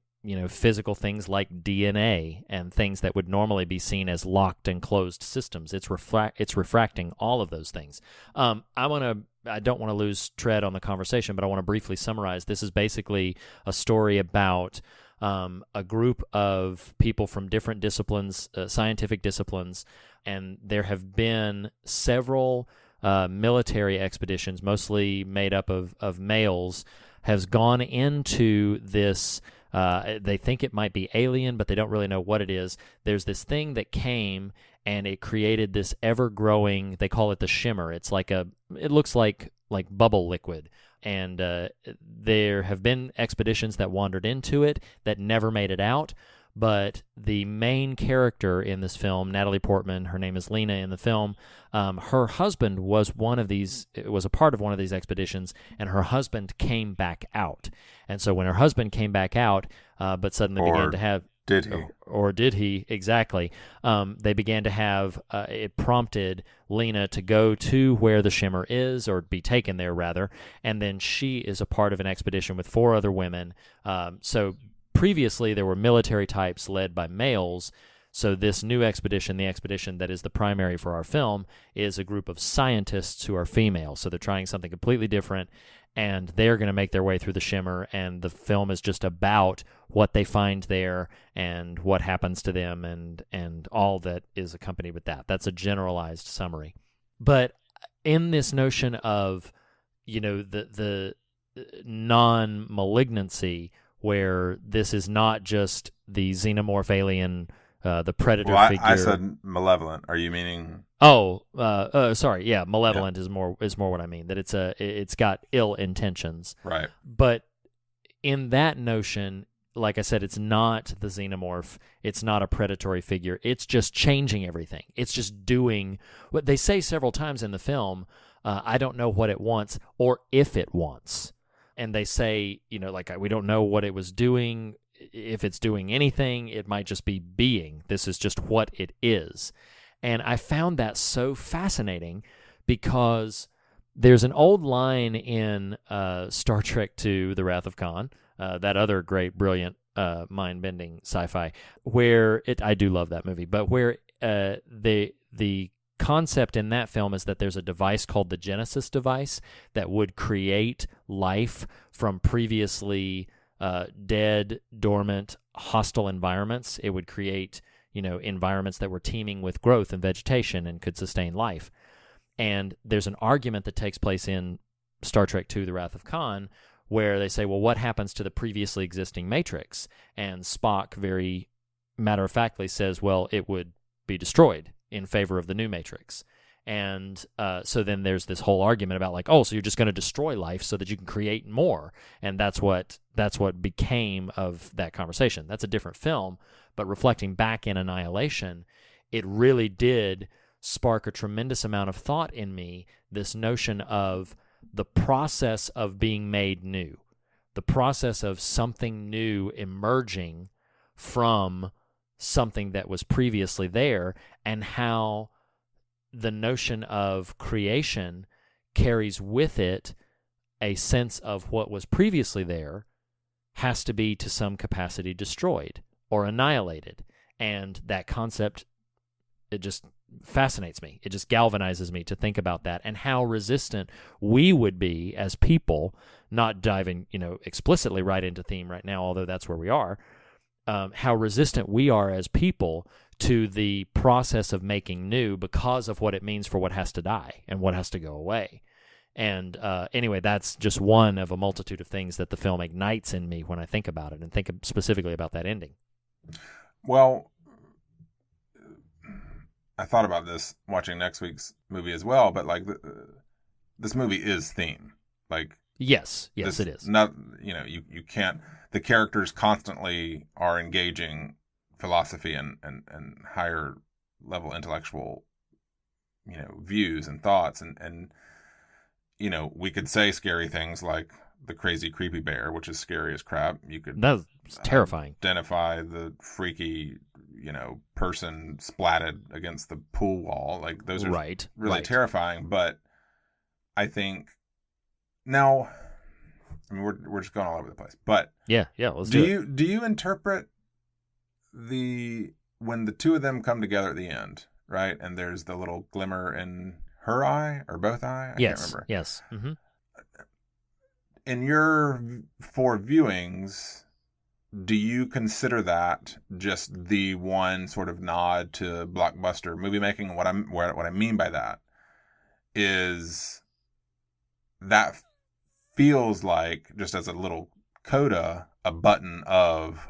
physical things like DNA and things that would normally be seen as locked and closed systems. It's refracting all of those things. I don't want to lose tread on the conversation, but I want to briefly summarize. This is basically a story about a group of people from different disciplines, scientific disciplines, and there have been several military expeditions, mostly made up of males, has gone into this. They think it might be alien, but they don't really know what it is. There's this thing that came, and it created this ever-growing, they call it the shimmer. It looks like bubble liquid. And there have been expeditions that wandered into it that never made it out. But the main character in this film, Natalie Portman, her name is Lena in the film, her husband was a part of one of these expeditions, and her husband came back out. And so when her husband came back out, but suddenly began to have... Did he? Or did he? Exactly. They began to have, it prompted Lena to go to where the shimmer is, or be taken there, rather, and then she is a part of an expedition with 4 other women. So previously, there were military types led by males. So this new expedition, the expedition that is the primary for our film, is a group of scientists who are female. So they're trying something completely different. and they're going to make their way through the shimmer, and the film is just about what they find there and what happens to them and all that is accompanied with that. That's a generalized summary. But in this notion of, the non-malignancy, where this is not just the xenomorph alien, the predator figure. I said malevolent. Are you meaning? Sorry. Yeah, malevolent is more what I mean. That it's got ill intentions. Right. But in that notion, like I said, it's not the xenomorph. It's not a predatory figure. It's just changing everything. It's just doing what they say several times in the film. I don't know what it wants or if it wants. And they say, we don't know what it was doing. If it's doing anything, it might just be being. This is just what it is. And I found that so fascinating because there's an old line in Star Trek II, The Wrath of Khan, that other great, brilliant, mind-bending sci-fi, where I do love that movie, but where the concept in that film is that there's a device called the Genesis device that would create life from previously dead, dormant, hostile environments. It would create, environments that were teeming with growth and vegetation and could sustain life. And there's an argument that takes place in Star Trek II, The Wrath of Khan, where they say, well, what happens to the previously existing Matrix? And Spock very matter-of-factly says, well, it would be destroyed in favor of the new Matrix. And so then there's this whole argument about so you're just going to destroy life so that you can create more. And that's what became of that conversation. That's a different film, but reflecting back in Annihilation, it really did spark a tremendous amount of thought in me, this notion of the process of being made new, the process of something new emerging from something that was previously there, and how the notion of creation carries with it a sense of what was previously there has to be to some capacity destroyed or annihilated. And that concept, it just fascinates me. It just galvanizes me to think about that and how resistant we would be as people, not diving, explicitly right into theme right now, although that's where we are, how resistant we are as people to the process of making new because of what it means for what has to die and what has to go away. And anyway, that's just one of a multitude of things that the film ignites in me when I think about it and think specifically about that ending. Well, I thought about this watching next week's movie as well, but this movie is theme. Yes, it is. Not, you can't. The characters constantly are engaging philosophy and higher level intellectual, views and thoughts, and we could say scary things like the crazy creepy bear, which is scary as crap. You could that's terrifying. Identify the freaky, person splatted against the pool wall. Those are really terrifying. But I think now, we're just going all over the place. But yeah, let's do it. Do you interpret when the two of them come together at the end, right? And there's the little glimmer in her eye or both eye? I can't remember. Yes. Mm-hmm. In your 4 viewings, do you consider that just the one sort of nod to blockbuster movie making? And what I mean by that is that feels like, just as a little coda, a button of,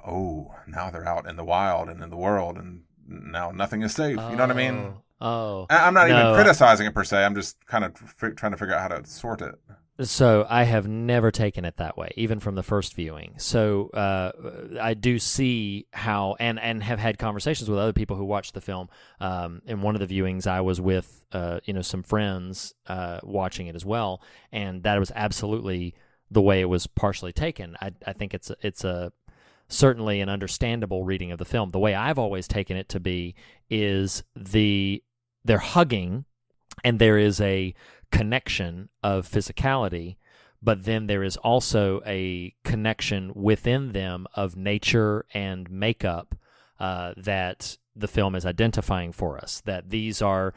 now they're out in the wild and in the world, and now nothing is safe. You know what I mean? I'm not even criticizing it per se. I'm just kind of trying to figure out how to sort it. So I have never taken it that way, even from the first viewing. So I do see how, and have had conversations with other people who watched the film. In one of the viewings, I was with some friends watching it as well, and that was absolutely the way it was partially taken. I think it's a certainly an understandable reading of the film. The way I've always taken it to be is they're hugging, and there is a connection of physicality, but then there is also a connection within them of nature and makeup that the film is identifying for us, that these are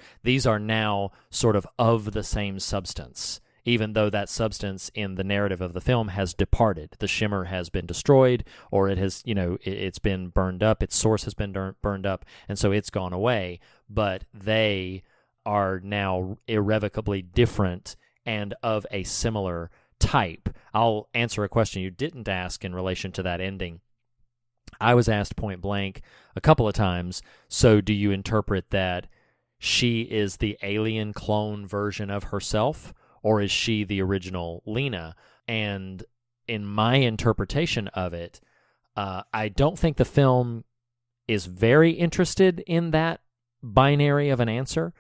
now sort of the same substance even though that substance in the narrative of the film has departed. The shimmer has been destroyed, or it has, it's been burned up. Its source has been burned up, and so it's gone away. But they are now irrevocably different and of a similar type. I'll answer a question you didn't ask in relation to that ending. I was asked point blank a couple of times, so do you interpret that she is the alien clone version of herself, or is she the original Lena? And in my interpretation of it, I don't think the film is very interested in that binary of an answer,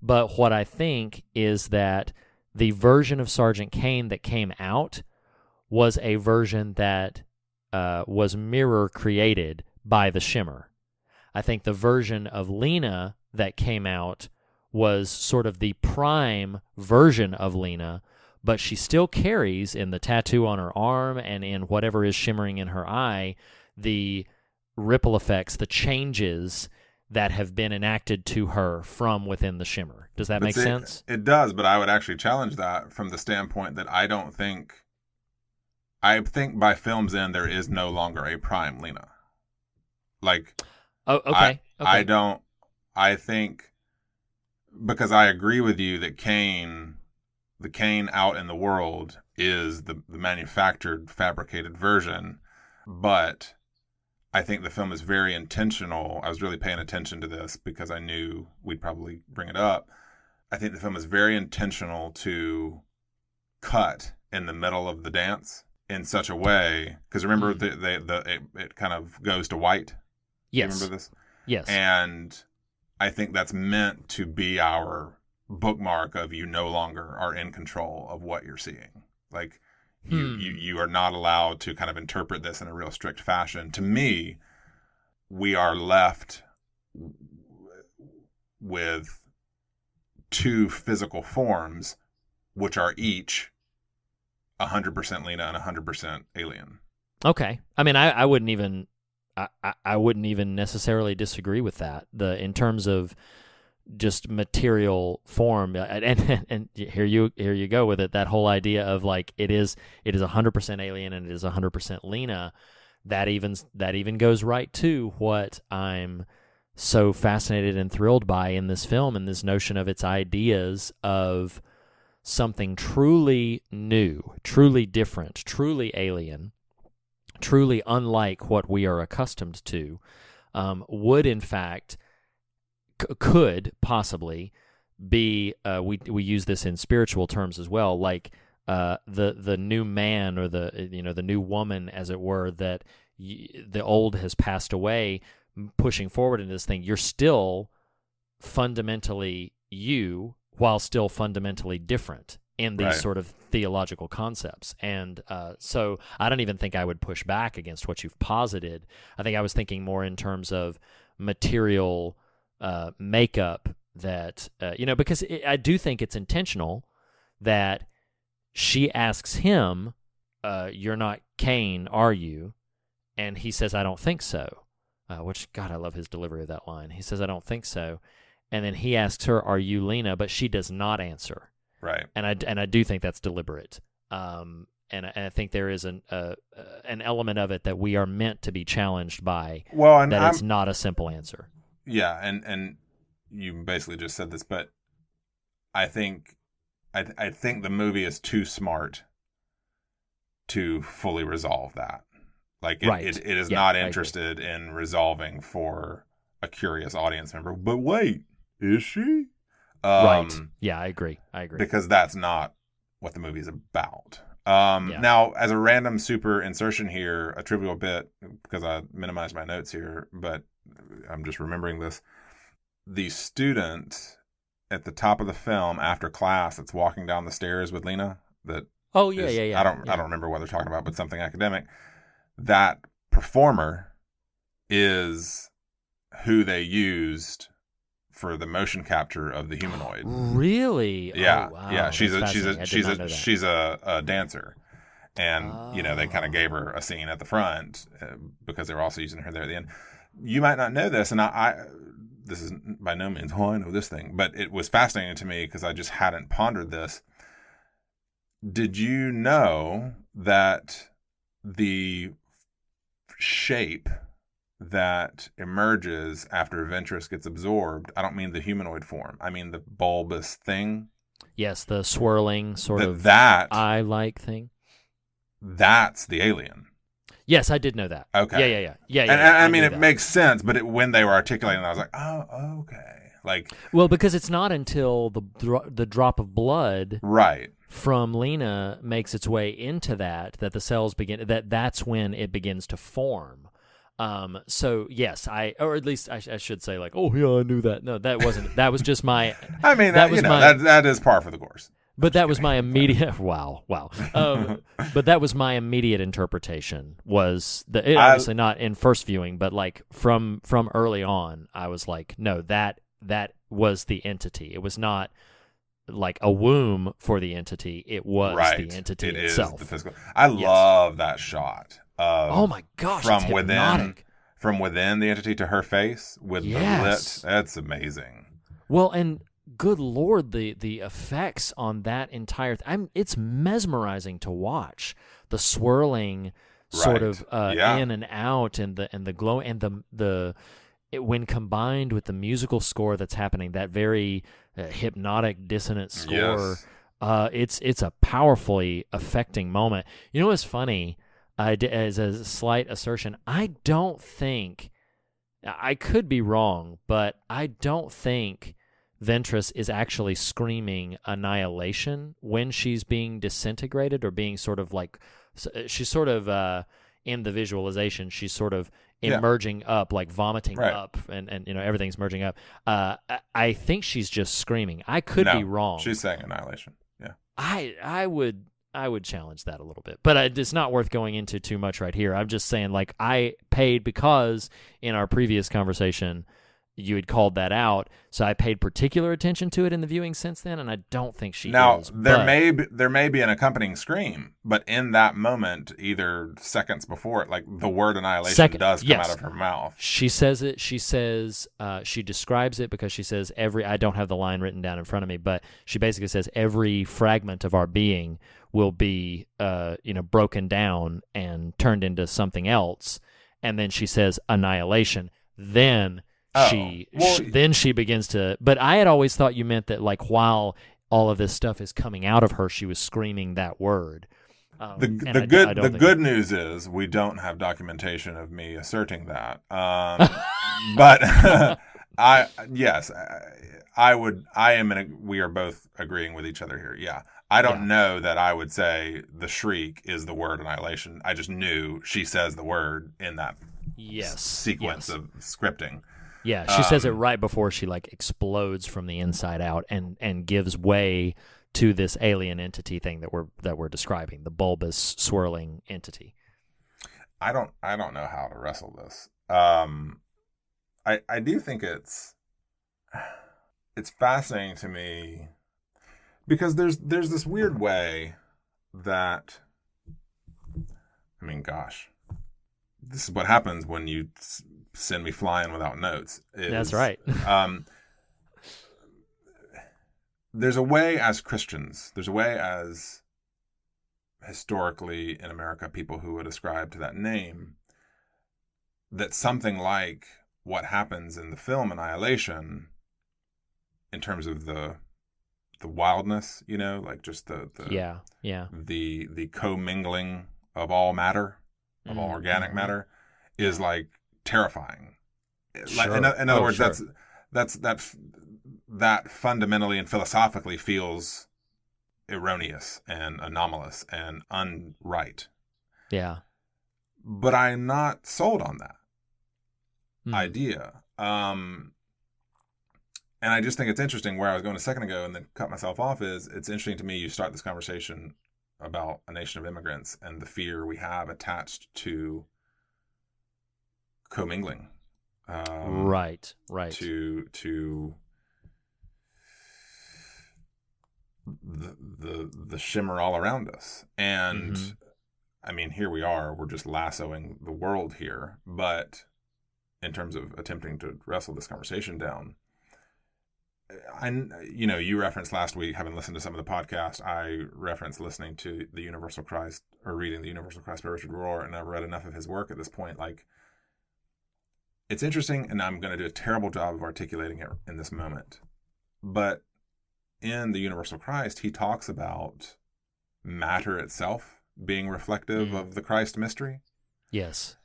but what I think is that the version of Sergeant Kane that came out was a version that was mirror created by the shimmer. I think the version of Lena that came out was sort of the prime version of Lena, but she still carries in the tattoo on her arm and in whatever is shimmering in her eye the ripple effects, the changes that have been enacted to her from within the shimmer. Does that make sense? It does, but I would actually challenge that from the standpoint that I think by film's end there is no longer a prime Lena. Like, okay. I think, because I agree with you that the Kane out in the world is the manufactured, fabricated version, but I think the film is very intentional. I was really paying attention to this because I knew we'd probably bring it up. I think the film is very intentional to cut in the middle of the dance in such a way, because remember it kind of goes to white. Yes. You remember this? Yes. And I think that's meant to be our bookmark of you no longer are in control of what you're seeing. Like, you are not allowed to kind of interpret this in a real strict fashion. To me, we are left with two physical forms, which are each 100% Lena and 100% alien. Okay. I mean, I wouldn't even necessarily disagree with that. In terms of just material form, and here you go with it. That whole idea of like it is 100% alien and it is 100% Lena. That even goes right to what I'm so fascinated and thrilled by in this film, and this notion of its ideas of something truly new, truly different, truly alien, truly unlike what we are accustomed to, would in fact could possibly be. We use this in spiritual terms as well, like the new man or the new woman, as it were, that the old has passed away. Pushing forward in this thing, you're still fundamentally you, while still fundamentally different in these sort of theological concepts. And so I don't even think I would push back against what you've posited. I think I was thinking more in terms of material makeup that, because I do think it's intentional that she asks him, you're not Cain, are you? And he says, I don't think so. Which, God, I love his delivery of that line. He says, I don't think so. And then he asks her, are you Lena? But she does not answer. Right. And I do think that's deliberate. And I think there is an element of it that we are meant to be challenged by. Well, and that it's not a simple answer. Yeah, and you basically just said this, but I think the movie is too smart to fully resolve that. Like it is not interested in resolving for a curious audience member. But wait, is she? Right. Yeah, I agree. Because that's not what the movie is about. Now, as a random super insertion here, a trivial bit, because I minimized my notes here, but I'm just remembering this. The student at the top of the film after class that's walking down the stairs with Lena. I don't remember what they're talking about, but something academic. That performer is who they used for the motion capture of the humanoid. Really? Yeah. Oh, wow. Yeah. She's a a dancer, and they kind of gave her a scene at the front because they were also using her there at the end. You might not know this, and I this is by no means I know this thing, but it was fascinating to me because I just hadn't pondered this. did you know that the shape that emerges after Ventress gets absorbed, I don't mean the humanoid form, I mean the bulbous thing. Yes, the swirling sort of that eye-like thing. That's the alien. Yes, I did know that. Okay. Yeah. And I mean, it makes sense, but when they were articulating, I was like, oh, okay. Like, well, because it's not until the drop of blood, right, from Lena makes its way into that the cells begin. That's when it begins to form. So yes, or at least I should say, like, oh yeah, I knew that. No, that wasn't. That was just my. I mean, that is par for the course. But that was my immediate. Wow. But that was my immediate interpretation. Was obviously not in first viewing, but like from early on, I was like, no, that was the entity. It was not like a womb for the entity. It was the entity itself. Is the physical. I love that shot. Oh my gosh! From within the entity to her face with the lit. That's amazing. Well, and good Lord, the effects on that entire it's mesmerizing to watch. The swirling sort of in and out, and the glow, and when combined with the musical score that's happening, that very hypnotic dissonant score. Yes. It's a powerfully affecting moment. You know what's funny? As a slight assertion, I don't think, I could be wrong, but I don't think Ventress is actually screaming annihilation when she's being disintegrated, or being sort of like, she's sort of in the visualization, she's sort of emerging up, like vomiting up, and everything's merging up. I think she's just screaming. I could be wrong. She's saying annihilation. Yeah. I would challenge that a little bit, but it's not worth going into too much right here. I'm just saying, like, I paid, because in our previous conversation you had called that out, so I paid particular attention to it in the viewing since then, and I don't think she is. Now, there may be an accompanying scream, but in that moment, either seconds before it, like, the word annihilation does come out of her mouth. She says it. She says, she describes it, because she says I don't have the line written down in front of me, but she basically says every fragment of our being will be broken down and turned into something else, and then she says annihilation. Then she begins to. But I had always thought you meant that, like, while all of this stuff is coming out of her, she was screaming that word. The good news is we don't have documentation of me asserting that. But we are both agreeing with each other here. Yeah. I don't know that I would say the shriek is the word annihilation. I just knew she says the word in that sequence of scripting. Yeah, she says it right before she, like, explodes from the inside out and gives way to this alien entity thing that we're describing, the bulbous swirling entity. I don't know how to wrestle this. I do think it's fascinating to me, because there's this weird way that, I mean, gosh, this is what happens when you send me flying without notes. That's right. There's a way as Christians, there's a way as historically in America, people who would ascribe to that name, that something like what happens in the film Annihilation, in terms of the wildness, like just the commingling of all matter, of all organic matter, is like terrifying. Like, in other words, that fundamentally and philosophically feels erroneous and anomalous and unright. Yeah. But I'm not sold on that idea. And I just think it's interesting, where I was going a second ago and then cut myself off, is it's interesting to me you start this conversation about a nation of immigrants and the fear we have attached to commingling. Right. To the shimmer all around us. And I mean, here we are, we're just lassoing the world here, but in terms of attempting to wrestle this conversation down, you referenced last week, having listened to some of the podcast, I referenced listening to The Universal Christ, or reading The Universal Christ by Richard Rohr, and I've read enough of his work at this point. Like, it's interesting, and I'm going to do a terrible job of articulating it in this moment. But in The Universal Christ, he talks about matter itself being reflective of the Christ mystery. Yes.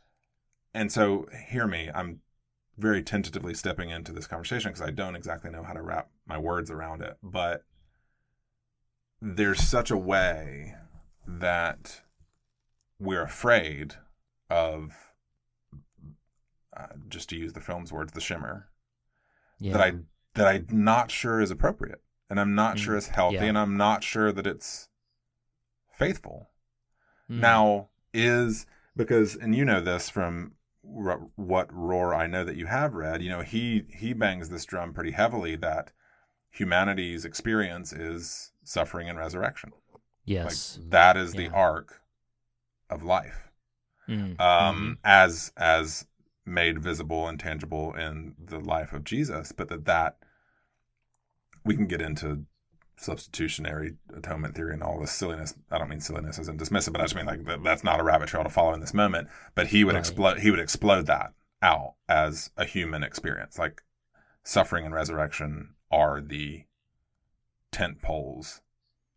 And so, hear me, I'm very tentatively stepping into this conversation because I don't exactly know how to wrap my words around it. But there's such a way that we're afraid of, just to use the film's words, the shimmer, that I'm not sure is appropriate, and I'm not sure it's healthy, and I'm not sure that it's faithful. Now because, and you know this from what Rohr I know that you have read, he bangs this drum pretty heavily that humanity's experience is suffering and resurrection. Yes. Like, that is the arc of life. As made visible and tangible in the life of Jesus, but that we can get into substitutionary atonement theory and all this silliness. I don't mean silliness as in dismissive, but I just mean like that's not a rabbit trail to follow in this moment. But he would explode that out as a human experience. Like, suffering and resurrection are the tent poles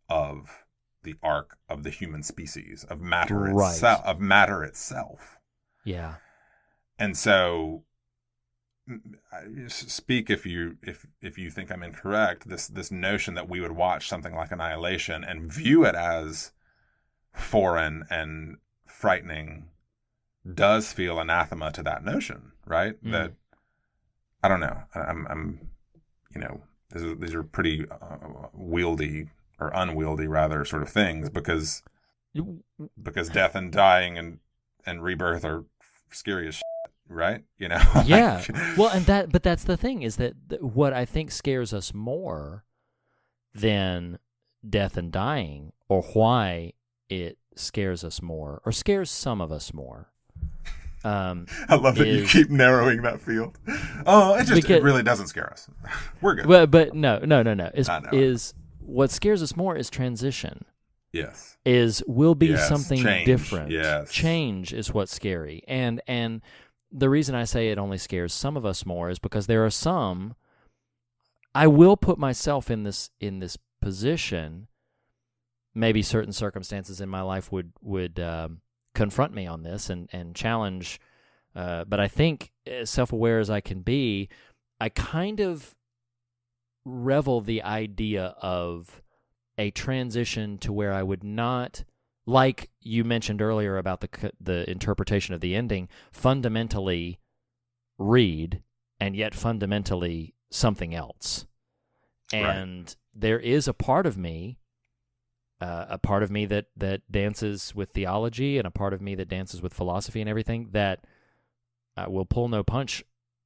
of the arc of the human species, of matter itself. Yeah. And so, speak if you think I'm incorrect. This notion that we would watch something like Annihilation and view it as foreign and frightening does feel anathema to that notion, right? That, I don't know. I'm these are pretty wieldy or unwieldy rather sort of things because death and dying and rebirth are scary as shit. Right? Yeah. Well, but that's the thing, is that what I think scares us more than death and dying, or why it scares us more, or scares some of us more. I love that you keep narrowing that field. Oh, it really doesn't scare us. We're good. But no. Is what scares us more is transition. Yes. Will be something change. different. Yes. Change is what's scary. And the reason I say it only scares some of us more is because there are some. I will put myself in this position. Maybe certain circumstances in my life would confront me on this and challenge. But I think, as self-aware as I can be, I kind of revel the idea of a transition to where I would not, like you mentioned earlier about the interpretation of the ending, fundamentally read and yet fundamentally something else. And there is a part of me that dances with theology, and a part of me that dances with philosophy and everything, that will pull no punch,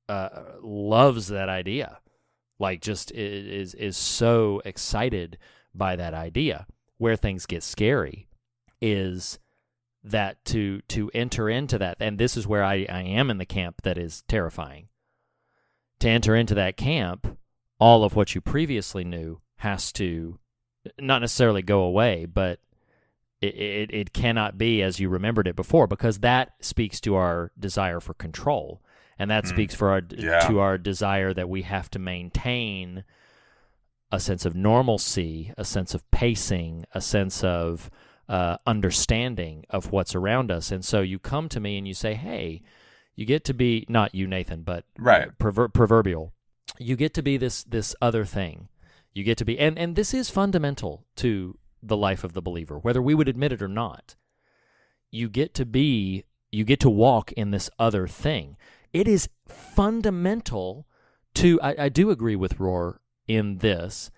loves that idea. Like, just is so excited by that idea. Where things get scary is that to enter into that, and this is where I am in the camp that is terrifying. To enter into that camp, all of what you previously knew has to not necessarily go away, but it cannot be as you remembered it before, because that speaks to our desire for control, and that speaks for to our desire that we have to maintain a sense of normalcy, a sense of pacing, a sense of understanding of what's around us. And so you come to me and you say, hey, you get to be, not you, Nathan, but proverbial, you get to be this other thing. You get to be, and this is fundamental to the life of the believer, whether we would admit it or not. You get to walk in this other thing. It is fundamental to, I do agree with Rohr in this,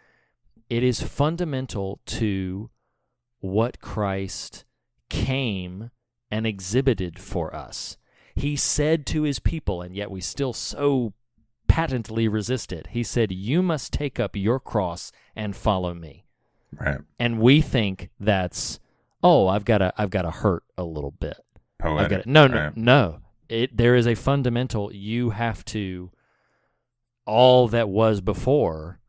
it is fundamental to what Christ came and exhibited for us. He said to his people, and yet we still so patently resist it. He said, you must take up your cross and follow me. Right. And we think that's, I've got to hurt a little bit. Poetic. No. There is a fundamental, you have to, all that was before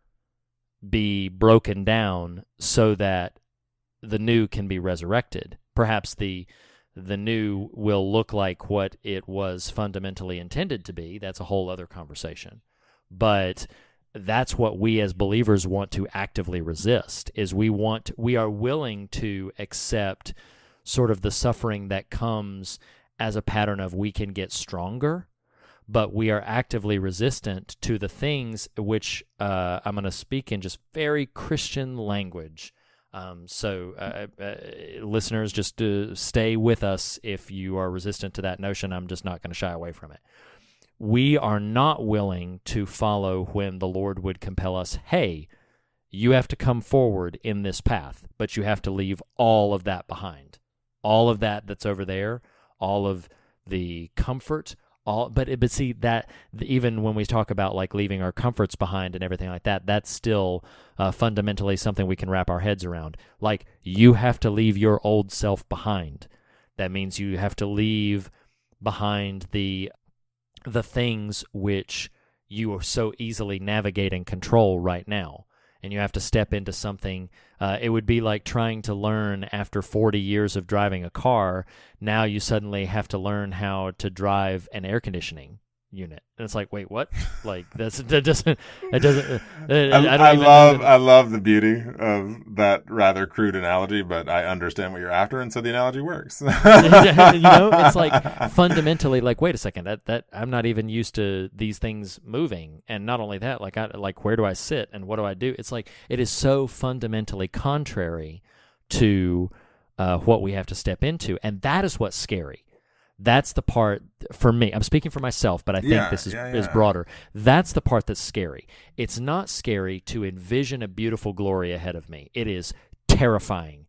be broken down so that the new can be resurrected. Perhaps the new will look like what it was fundamentally intended to be. That's a whole other conversation. But that's what we as believers want to actively resist, is we are willing to accept sort of the suffering that comes as a pattern of we can get stronger, but we are actively resistant to the things which I'm going to speak in just very Christian language. So listeners, just stay with us if you are resistant to that notion. I'm just not going to shy away from it. We are not willing to follow when the Lord would compel us, hey, you have to come forward in this path, but you have to leave all of that behind. All of that's over there, all of the comfort, but see that even when we talk about like leaving our comforts behind and everything like that, that's still fundamentally something we can wrap our heads around. Like, you have to leave your old self behind. That means you have to leave behind the things which you so easily navigate and control right now. And you have to step into something. It would be like trying to learn after 40 years of driving a car. Now you suddenly have to learn how to drive an air conditioning unit. And it's like, wait, what? Like I love the beauty of that rather crude analogy, but I understand what you're after, and so the analogy works. It's like fundamentally, like, wait a second, that I'm not even used to these things moving, and not only that, like where do I sit and what do I do? It's like it is so fundamentally contrary to what we have to step into, and that is what's scary. That's the part, for me, I'm speaking for myself, but I think this is broader. That's the part that's scary. It's not scary to envision a beautiful glory ahead of me. It is terrifying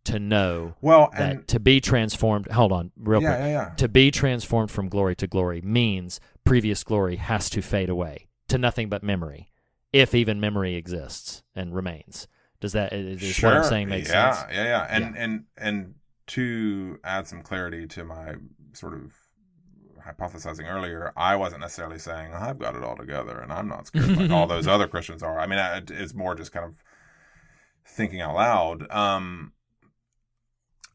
to know that to be transformed, hold on, real quick. To be transformed from glory to glory means previous glory has to fade away to nothing but memory, if even memory exists and remains. Does that, is what I'm saying make sense? Yeah. And to add some clarity to my sort of hypothesizing earlier, I wasn't necessarily saying, I've got it all together and I'm not scared like all those other Christians are. I mean, it's more just kind of thinking out loud.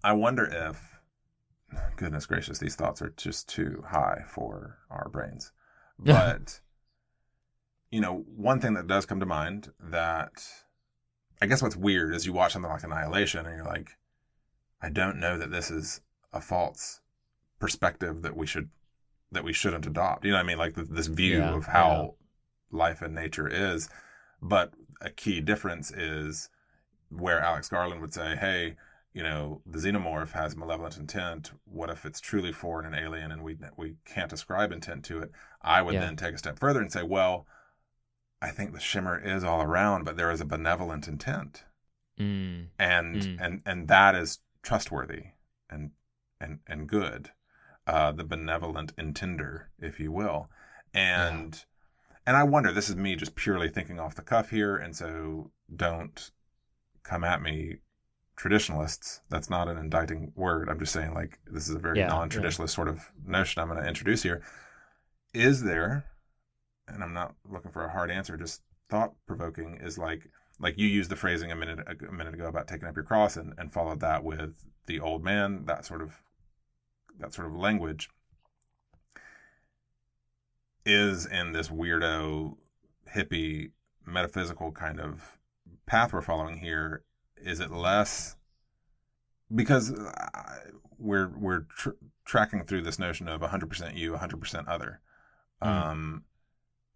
I wonder if, goodness gracious, these thoughts are just too high for our brains. But, one thing that does come to mind that I guess what's weird is you watch something like Annihilation and you're like, I don't know that this is a false perspective that we shouldn't adopt. You know what I mean? Like this view of how life and nature is. But a key difference is where Alex Garland would say, hey, the xenomorph has malevolent intent. What if it's truly foreign and alien and we can't ascribe intent to it? I would then take a step further and say, well, I think the shimmer is all around, but there is a benevolent intent. And that is trustworthy and good, the benevolent intender, if you will, and I wonder, this is me just purely thinking off the cuff here, and so don't come at me, traditionalists. That's not an indicting word. I'm just saying, like, this is a very non-traditionalist sort of notion I'm going to introduce here. Is there, and I'm not looking for a hard answer, just thought-provoking, is like you used the phrasing a minute ago about taking up your cross and followed that with the old man, that sort of language is in this weirdo hippie metaphysical kind of path we're following here. Is it less because we're tracking through this notion of 100% you, 100% other?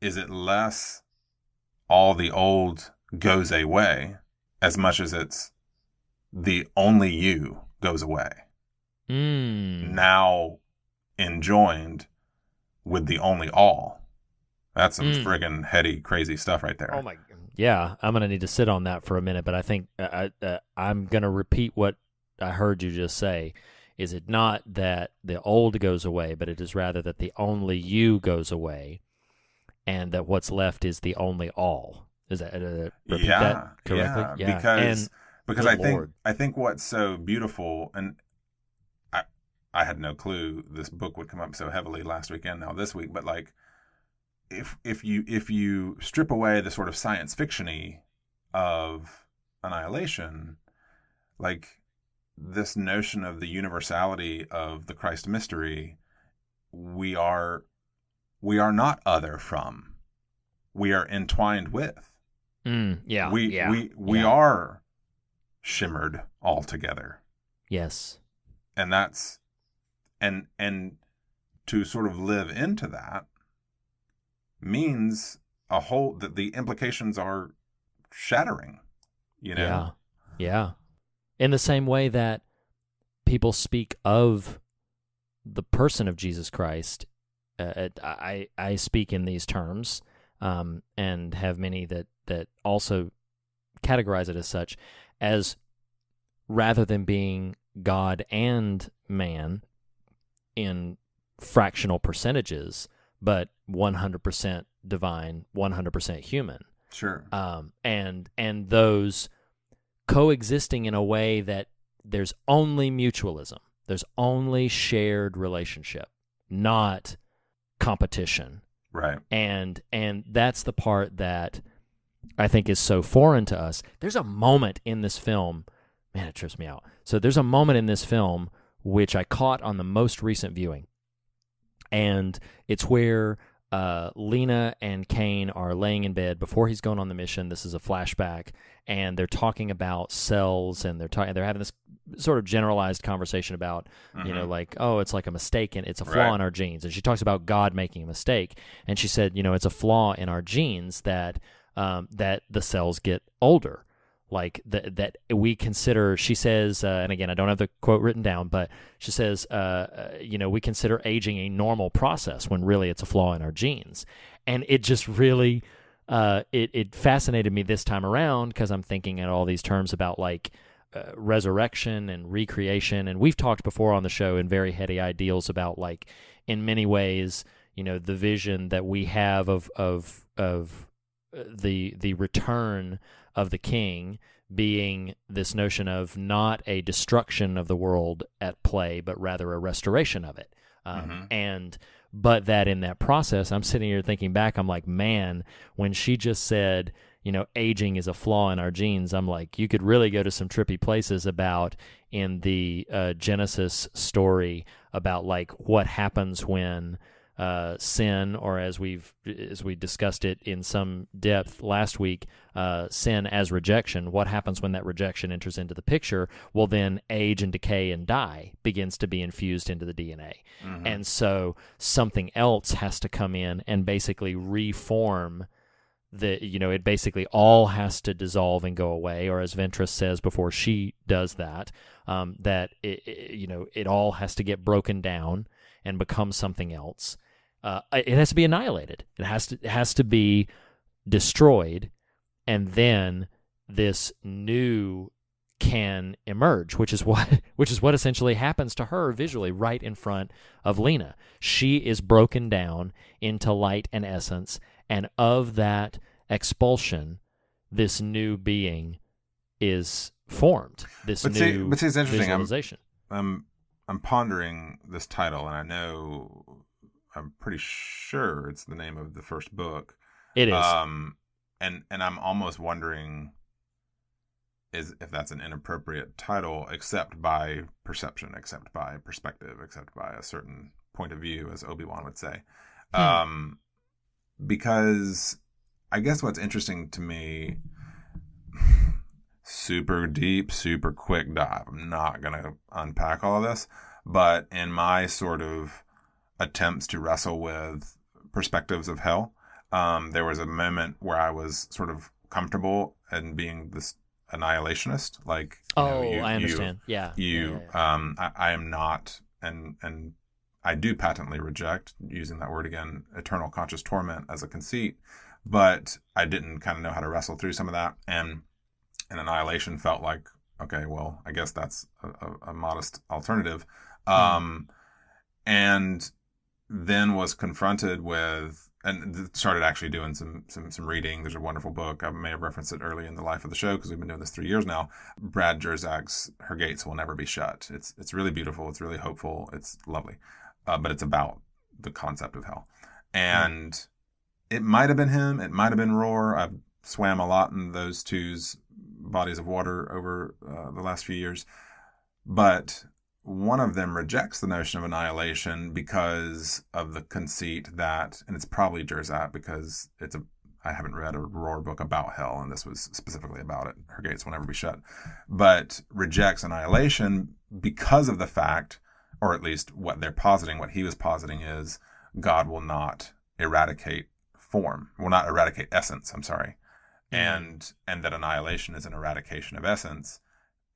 Is it less all the old goes away as much as it's the only you goes away? Now enjoined with the only all. That's some friggin' heady, crazy stuff right there. Oh my! Yeah, I'm gonna need to sit on that for a minute, but I think I'm gonna repeat what I heard you just say. Is it not that the old goes away, but it is rather that the only you goes away, and that what's left is the only all? Is that repeat that correctly? Yeah, because I think what's so beautiful, and I had no clue this book would come up so heavily last weekend, now this week, but like if you strip away the sort of science fiction-y of Annihilation, like this notion of the universality of the Christ mystery, we are not other from, we are entwined with. We are shimmered all together. Yes. And that's and to sort of live into that means that the implications are shattering, you know? Yeah. In the same way that people speak of the person of Jesus Christ, I speak in these terms, and have many that also categorize it as such, as rather than being God and man in fractional percentages, but 100% divine, 100% human. Sure. And those coexisting in a way that there's only mutualism, there's only shared relationship, not competition. Right. And that's the part that I think is so foreign to us. There's a moment in this film, man, it trips me out. So there's a moment in this film which I caught on the most recent viewing, and it's where Lena and Kane are laying in bed before he's going on the mission. This is a flashback, and they're talking about cells, and they're having this sort of generalized conversation about, you know, like, oh, it's like a mistake, and it's a flaw in our genes. And she talks about God making a mistake, and she said, you know, it's a flaw in our genes that that the cells get older. Like that we consider, she says, and again, I don't have the quote written down, but she says, you know, we consider aging a normal process when really it's a flaw in our genes. And it just really, it fascinated me this time around, because I'm thinking in all these terms about like resurrection and recreation. And we've talked before on the show in very heady ideals about, like, in many ways, you know, the vision that we have of the return of the king being this notion of not a destruction of the world at play, but rather a restoration of it. But that in that process, I'm sitting here thinking back, I'm like, man, when she just said, you know, aging is a flaw in our genes, I'm like, you could really go to some trippy places about, in the Genesis story, about like what happens when sin, or as we discussed it in some depth last week, sin as rejection. What happens when that rejection enters into the picture? Well, then age and decay and die begins to be infused into the DNA. And so something else has to come in and basically reform it basically all has to dissolve and go away, or as Ventress says before she does that, that it all has to get broken down and become something else. It has to be annihilated. It has to be destroyed, and then this new can emerge, which is what essentially happens to her visually right in front of Lena. She is broken down into light and essence, and of that expulsion, this new being is formed. But it's interesting. Visualization. I'm pondering this title, and I know, I'm pretty sure it's the name of the first book. It is. And I'm almost wondering if that's an inappropriate title, except by perception, except by perspective, except by a certain point of view, as Obi-Wan would say. Because I guess what's interesting to me, super deep, super quick dive. I'm not going to unpack all of this, but in my sort of attempts to wrestle with perspectives of hell, there was a moment where I was sort of comfortable in being this annihilationist. Like, I understand. I am not, and I do patently reject, using that word again, eternal conscious torment as a conceit, but I didn't kind of know how to wrestle through some of that. And Annihilation felt like, okay, well, I guess that's a modest alternative. And then was confronted with, and started actually doing some reading. There's a wonderful book. I may have referenced it early in the life of the show because we've been doing this 3 years now. Brad Jerzak's Her Gates Will Never Be Shut. It's really beautiful. It's really hopeful. It's lovely. But it's about the concept of hell. And it might have been him. It might have been Rohr. I've swam a lot in those two's bodies of water over the last few years. But one of them rejects the notion of annihilation because of the conceit that, and it's probably Jerzat because I haven't read a Rohr book about hell, and this was specifically about it. Her gates will never be shut. But rejects annihilation because of the fact, or at least what they're positing, what he was positing is God will not eradicate essence, I'm sorry. And that annihilation is an eradication of essence,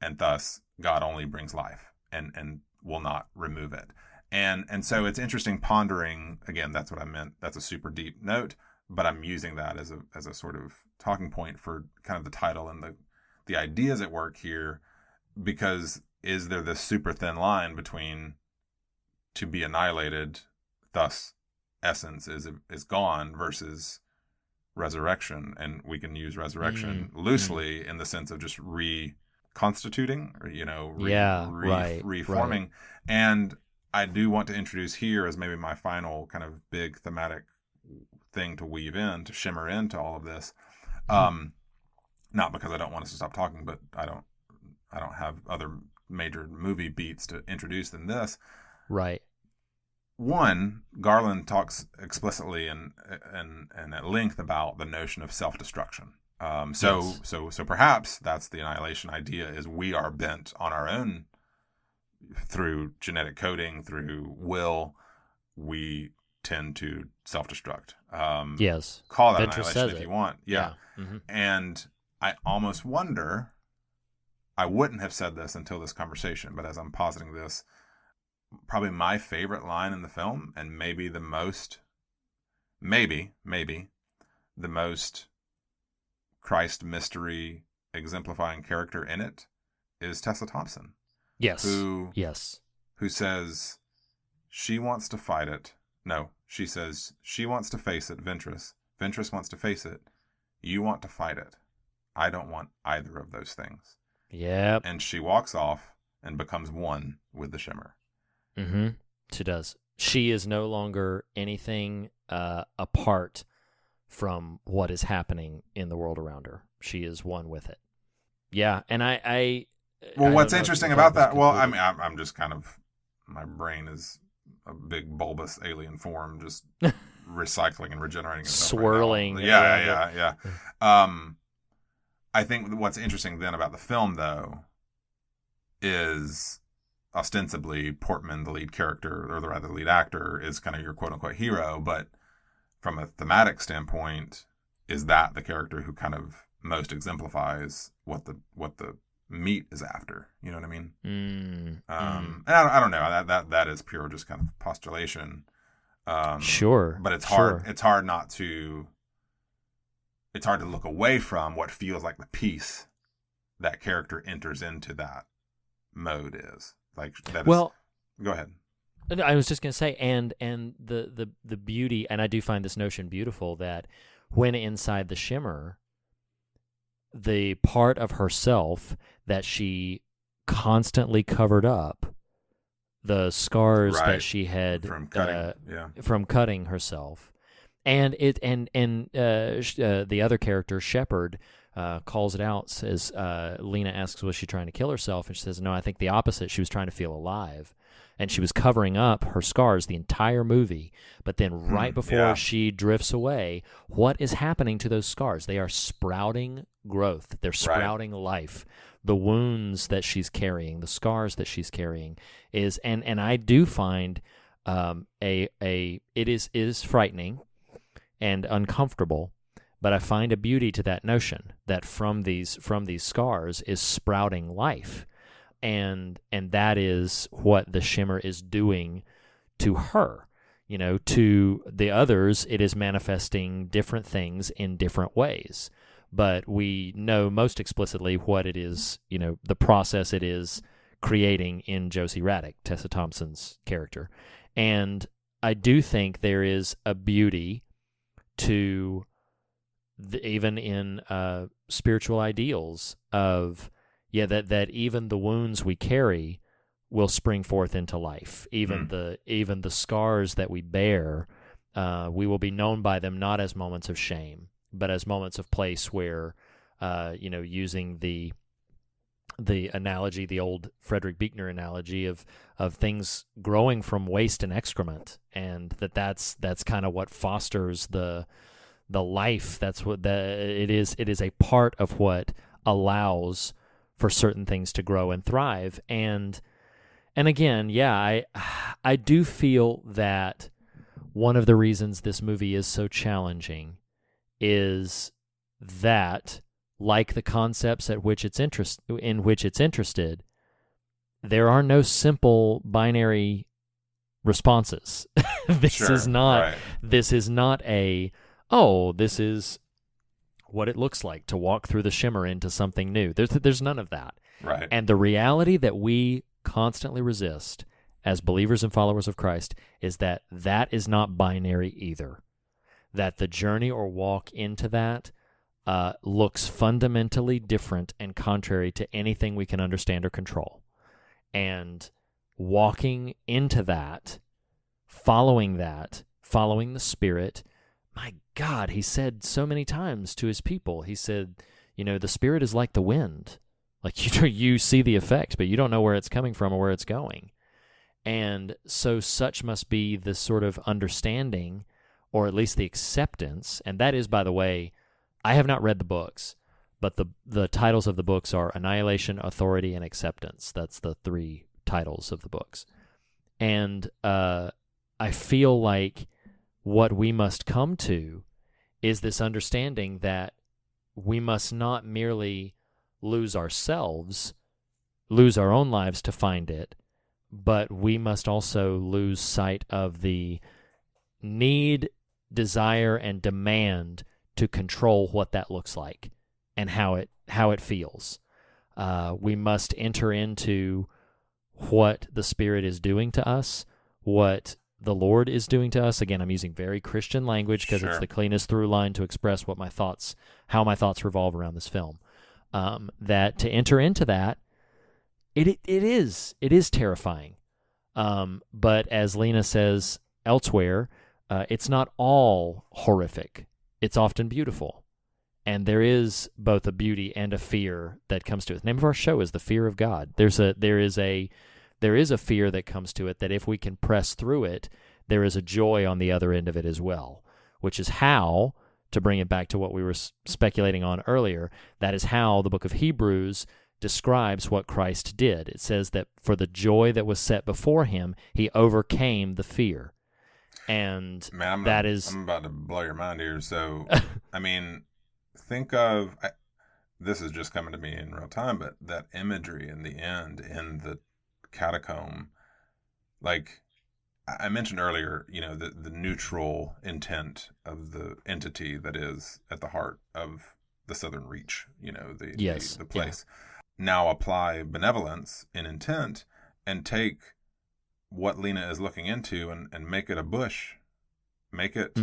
and thus God only brings life and will not remove it. And so it's interesting pondering, again, that's what I meant. That's a super deep note, but I'm using that as a sort of talking point for kind of the title and the ideas at work here, because is there this super thin line between to be annihilated, thus essence is gone, versus resurrection? And we can use resurrection loosely in the sense of just reconstituting, or, reforming. Right. And I do want to introduce here as maybe my final kind of big thematic thing to weave in, to shimmer into all of this. Not because I don't want us to stop talking, but I don't have other major movie beats to introduce than this. Right. One, Garland talks explicitly and at length about the notion of self-destruction. So perhaps that's the annihilation idea, is we are bent on our own through genetic coding, through will, we tend to self-destruct. Yes. Call that Venture annihilation if you want. Yeah. Mm-hmm. And I almost wonder, I wouldn't have said this until this conversation, but as I'm positing this, probably my favorite line in the film, and maybe the most Christ mystery exemplifying character in it, is Tessa Thompson. Yes. Who says she wants to fight it. No, she says she wants to face it, Ventress. Ventress wants to face it. You want to fight it. I don't want either of those things. Yep. And she walks off and becomes one with the shimmer. Mm-hmm. She does. She is no longer anything apart from what is happening in the world around her. She is one with it. Yeah, and what's interesting about that? Well, I mean, I'm just kind of, my brain is a big bulbous alien form, just recycling and regenerating, swirling. Right, yeah. I think what's interesting then about the film, though, is ostensibly Portman, the lead character, or the rather lead actor, is kind of your quote unquote hero, but from a thematic standpoint, is that the character who kind of most exemplifies what the meat is after? You know what I mean? And I don't know. That is pure just kind of postulation. Sure, but it's hard. Sure. It's hard to look away from what feels like the piece that character enters into that mode is. Like that. Well, go ahead. I was just going to say, and the beauty, and I do find this notion beautiful, that when inside the shimmer, the part of herself that she constantly covered up, the scars that she had from cutting herself, and the other character, Shepard, calls it out, says, Lena asks, was she trying to kill herself? And she says, no, I think the opposite. She was trying to feel alive. And she was covering up her scars the entire movie. But then right before she drifts away, what is happening to those scars? They are sprouting growth. They're sprouting life. The wounds that she's carrying, the scars that she's carrying is, and I do find it is frightening and uncomfortable, but I find a beauty to that notion that from these scars is sprouting life. And that is what the shimmer is doing to her. You know, to the others, it is manifesting different things in different ways. But we know most explicitly what it is, you know, the process it is creating in Josie Raddick, Tessa Thompson's character. And I do think there is a beauty to even in spiritual ideals of, that even the wounds we carry will spring forth into life. Even the scars that we bear, we will be known by them not as moments of shame, but as moments of place where, using the analogy, the old Frederick Buechner analogy of things growing from waste and excrement, and that's kind of what fosters the life. That's what it is. It is a part of what allows for certain things to grow and thrive. And again, I do feel that one of the reasons this movie is so challenging is that, like the concepts in which it's interested, there are no simple binary responses. This is not this is what it looks like to walk through the shimmer into something new. There's none of that. Right. And the reality that we constantly resist as believers and followers of Christ is that is not binary either. That the journey or walk into that looks fundamentally different and contrary to anything we can understand or control. And walking into that, following the Spirit, my God, he said so many times to his people, he said, the Spirit is like the wind. Like you see the effects, but you don't know where it's coming from or where it's going. And so such must be the sort of understanding, or at least the acceptance, and that is, by the way, I have not read the books, but the titles of the books are Annihilation, Authority, and Acceptance. That's the 3 titles of the books. And I feel like what we must come to is this understanding that we must not merely lose ourselves, lose our own lives to find it, but we must also lose sight of the need, desire, and demand to control what that looks like and how it feels. We must enter into what the Spirit is doing to us, what the Lord is doing to us. Again, I'm using very Christian language because It's the cleanest through line to express how my thoughts revolve around this film. That to enter into that, it is terrifying. But as Lena says elsewhere, it's not all horrific. It's often beautiful. And there is both a beauty and a fear that comes to it. The name of our show is The Fear of God. There is a fear that comes to it, that if we can press through it, there is a joy on the other end of it as well, which is how, to bring it back to what we were speculating on earlier, that is how the book of Hebrews describes what Christ did. It says that for the joy that was set before him, he overcame the fear. And I'm about to blow your mind here. So, I mean, think of, this is just coming to me in real time, but that imagery in the end, in the catacomb, like I mentioned earlier, the neutral intent of the entity that is at the heart of the Southern Reach, the place. Yeah. Now apply benevolence in intent and take what Lena is looking into and make it a bush. Make it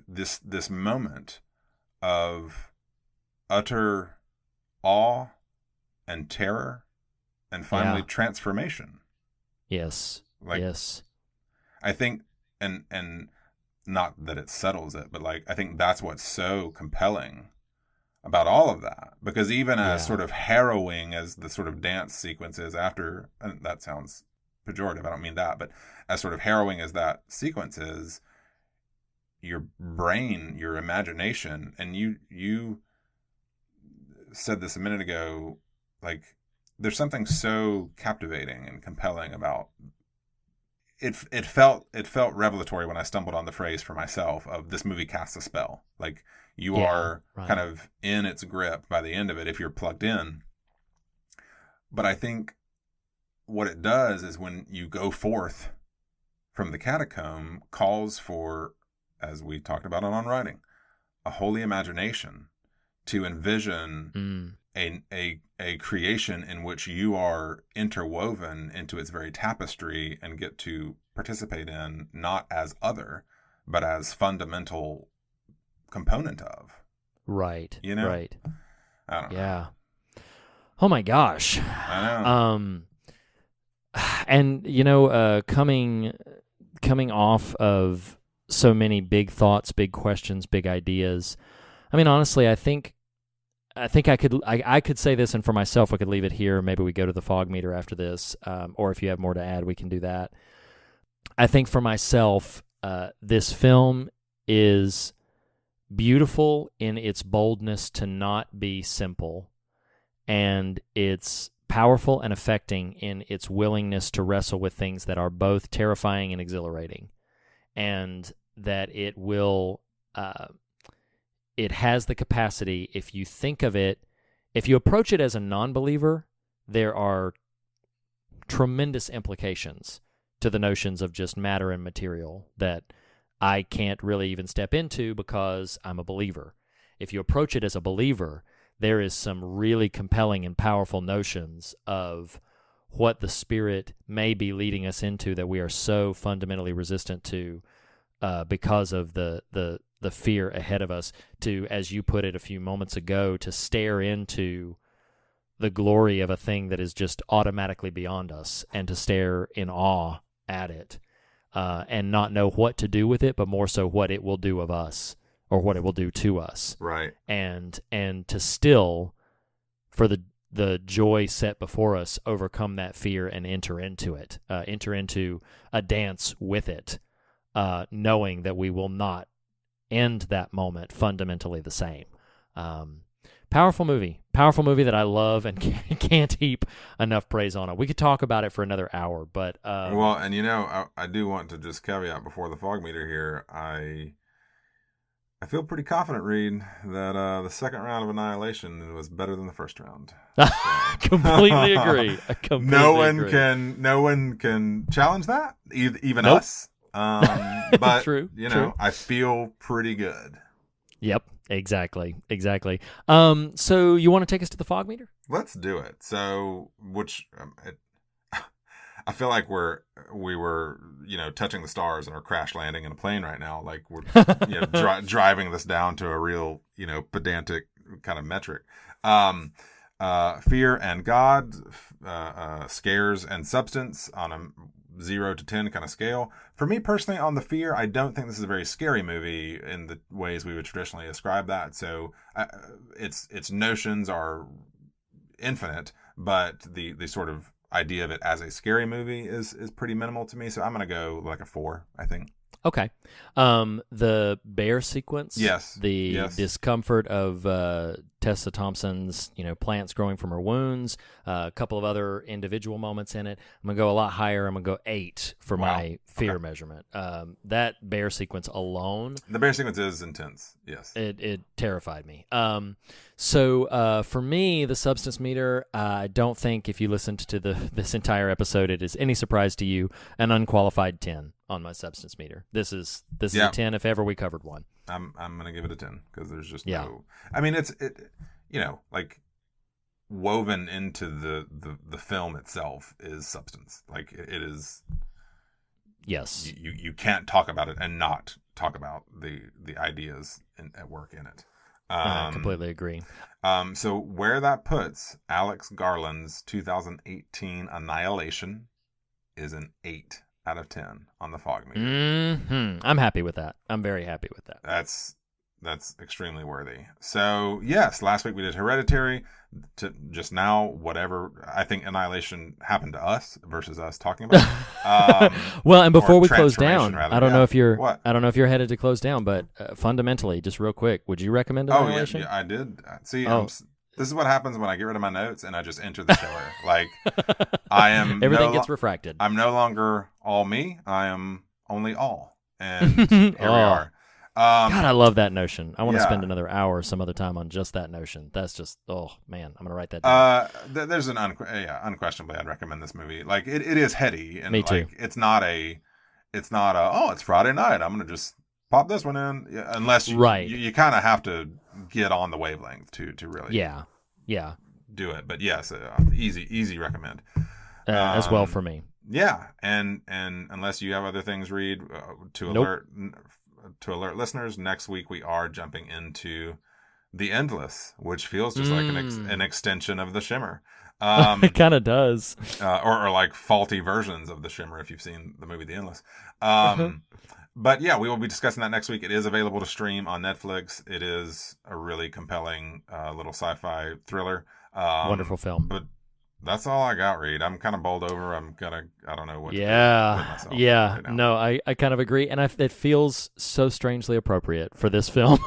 this moment of utter awe and terror and finally transformation. Yes. Yes. I think, and not that it settles it, but I think that's what's so compelling about all of that, because even as sort of harrowing as the sort of dance sequences after, and that sounds pejorative, I don't mean that, but as sort of harrowing as that sequence is, your brain, your imagination, and you said this a minute ago, there's something so captivating and compelling about it. It felt revelatory when I stumbled on the phrase for myself of this movie casts a spell. You are kind of in its grip by the end of it if you're plugged in. But I think what it does is when you go forth from the catacomb, calls for, as we talked about on Writing, a holy imagination to envision a creation in which you are interwoven into its very tapestry and get to participate in, not as other, but as fundamental component of. Right. Right. I don't know. Yeah. Oh my gosh. I know. And coming off of so many big thoughts, big questions, big ideas. I mean, honestly, I think I could say this, and for myself, we could leave it here. Maybe we go to the fog meter after this, or if you have more to add, we can do that. I think for myself, this film is beautiful in its boldness to not be simple, and it's powerful and affecting in its willingness to wrestle with things that are both terrifying and exhilarating, and that it will, it has the capacity, if you think of it, if you approach it as a non-believer, there are tremendous implications to the notions of just matter and material that I can't really even step into because I'm a believer. If you approach it as a believer, there is some really compelling and powerful notions of what the Spirit may be leading us into that we are so fundamentally resistant to because of the fear ahead of us, to, as you put it a few moments ago, to stare into the glory of a thing that is just automatically beyond us and to stare in awe at it and not know what to do with it, but more so what it will do of us or what it will do to us. Right. And to still, for the joy set before us, overcome that fear and enter into it, enter into a dance with it, knowing that we will not end that moment fundamentally the same. Powerful movie that I love and can't heap enough praise on it. We could talk about it for another hour, but well, and I do want to just caveat before the fog meter here. I feel pretty confident, Reed, that the second round of Annihilation was better than the first round. So. Completely agree. No one can challenge that, even us. But True. True. I feel pretty good. Yep. Exactly. So you want to take us to the fog meter? Let's do it. So, I feel like we were touching the stars and are crash landing in a plane right now. Like we're driving this down to a real pedantic kind of metric. Fear and God, scares and substance on a 0 to 10 kind of scale. For me personally, on the fear, I don't think this is a very scary movie in the ways we would traditionally ascribe that. So its notions are infinite, but the sort of idea of it as a scary movie is pretty minimal to me. So I'm going to go like a 4, I think. Okay. The bear sequence. Yes. The discomfort of Tessa Thompson's, plants growing from her wounds. A couple of other individual moments in it. I'm gonna go a lot higher. I'm gonna go 8 for my fear measurement. That bear sequence alone. The bear sequence is intense. Yes. It terrified me. So for me, the substance meter, I don't think if you listened to this entire episode, it is any surprise to you, an unqualified 10 on my substance meter. This is a 10 if ever we covered one. I'm gonna give it a 10 because there's just no. I mean, it's like woven into the film itself is substance. Like it is. Yes. You can't talk about it and not talk about the ideas at work in it. I completely agree. So where that puts Alex Garland's 2018 Annihilation is an 8 out of 10 on the fog meter. Mm-hmm. I'm happy with that. I'm very happy with that. That's extremely worthy. So yes, last week we did Hereditary. To just now, whatever I think Annihilation happened to us versus us talking about. Well, and before we close down, rather, I don't know if you're what? I don't know if you're headed to close down, but fundamentally, just real quick, would you recommend Annihilation? Yeah, I did. See, this is what happens when I get rid of my notes and I just enter the shower. Like I am. Everything gets refracted. I'm no longer all me. I am only all, and here we are. God, I love that notion. I want to spend another hour some other time on just that notion. That's just, oh man, I'm gonna write that down. There's an unquestionably, I'd recommend this movie. Like it is heady, and Me too. It's not a it's Friday night, I'm gonna just pop this one in. Yeah, unless you kind of have to get on the wavelength to really do it. But yes, easy recommend. As well for me. Yeah, and unless you have other things, Reed, to alert listeners, next week we are jumping into The Endless, which feels just like an extension of The Shimmer. It kind of does. Or like faulty versions of The Shimmer if you've seen the movie The Endless. But yeah, we will be discussing that next week. It is available to stream on Netflix. It is a really compelling little sci-fi thriller. Wonderful film. But that's all I got, Reed. I'm kind of bowled over. I don't know what to do with myself yeah. right now. No, I kind of agree. And it feels so strangely appropriate for this film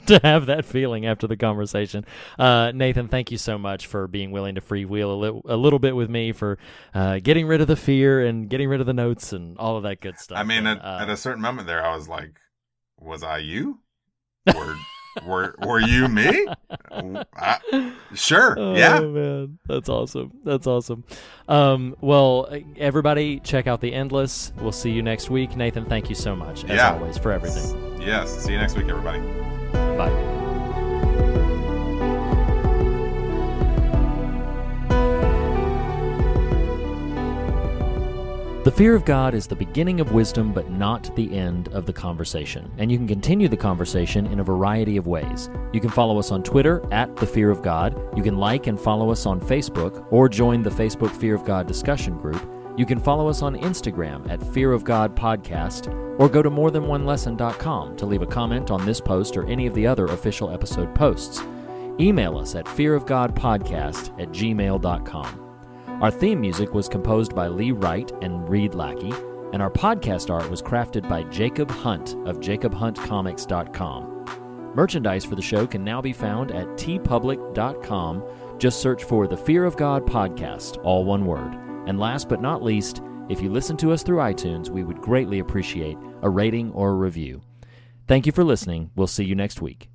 to have that feeling after the conversation. Nathan, thank you so much for being willing to freewheel a little bit with me, for getting rid of the fear and getting rid of the notes and all of that good stuff. I mean, and, at a certain moment there, I was like, was I you? Were you me? Sure. Yeah. Oh, man. That's awesome. Well, everybody, check out The Endless. We'll see you next week. Nathan, thank you so much, as always, for everything. Yes. See you next week, everybody. Bye. The fear of God is the beginning of wisdom, but not the end of the conversation. And you can continue the conversation in a variety of ways. You can follow us on Twitter @The Fear of God. You can like and follow us on Facebook, or join the Facebook Fear of God discussion group. You can follow us on Instagram @Fear of God Podcast, or go to morethanonelesson.com to leave a comment on this post or any of the other official episode posts. Email us at fearofgodpodcast@gmail.com. Our theme music was composed by Lee Wright and Reed Lackey, and our podcast art was crafted by Jacob Hunt of jacobhuntcomics.com. Merchandise for the show can now be found at tpublic.com. Just search for The Fear of God Podcast, all one word. And last but not least, if you listen to us through iTunes, we would greatly appreciate a rating or a review. Thank you for listening. We'll see you next week.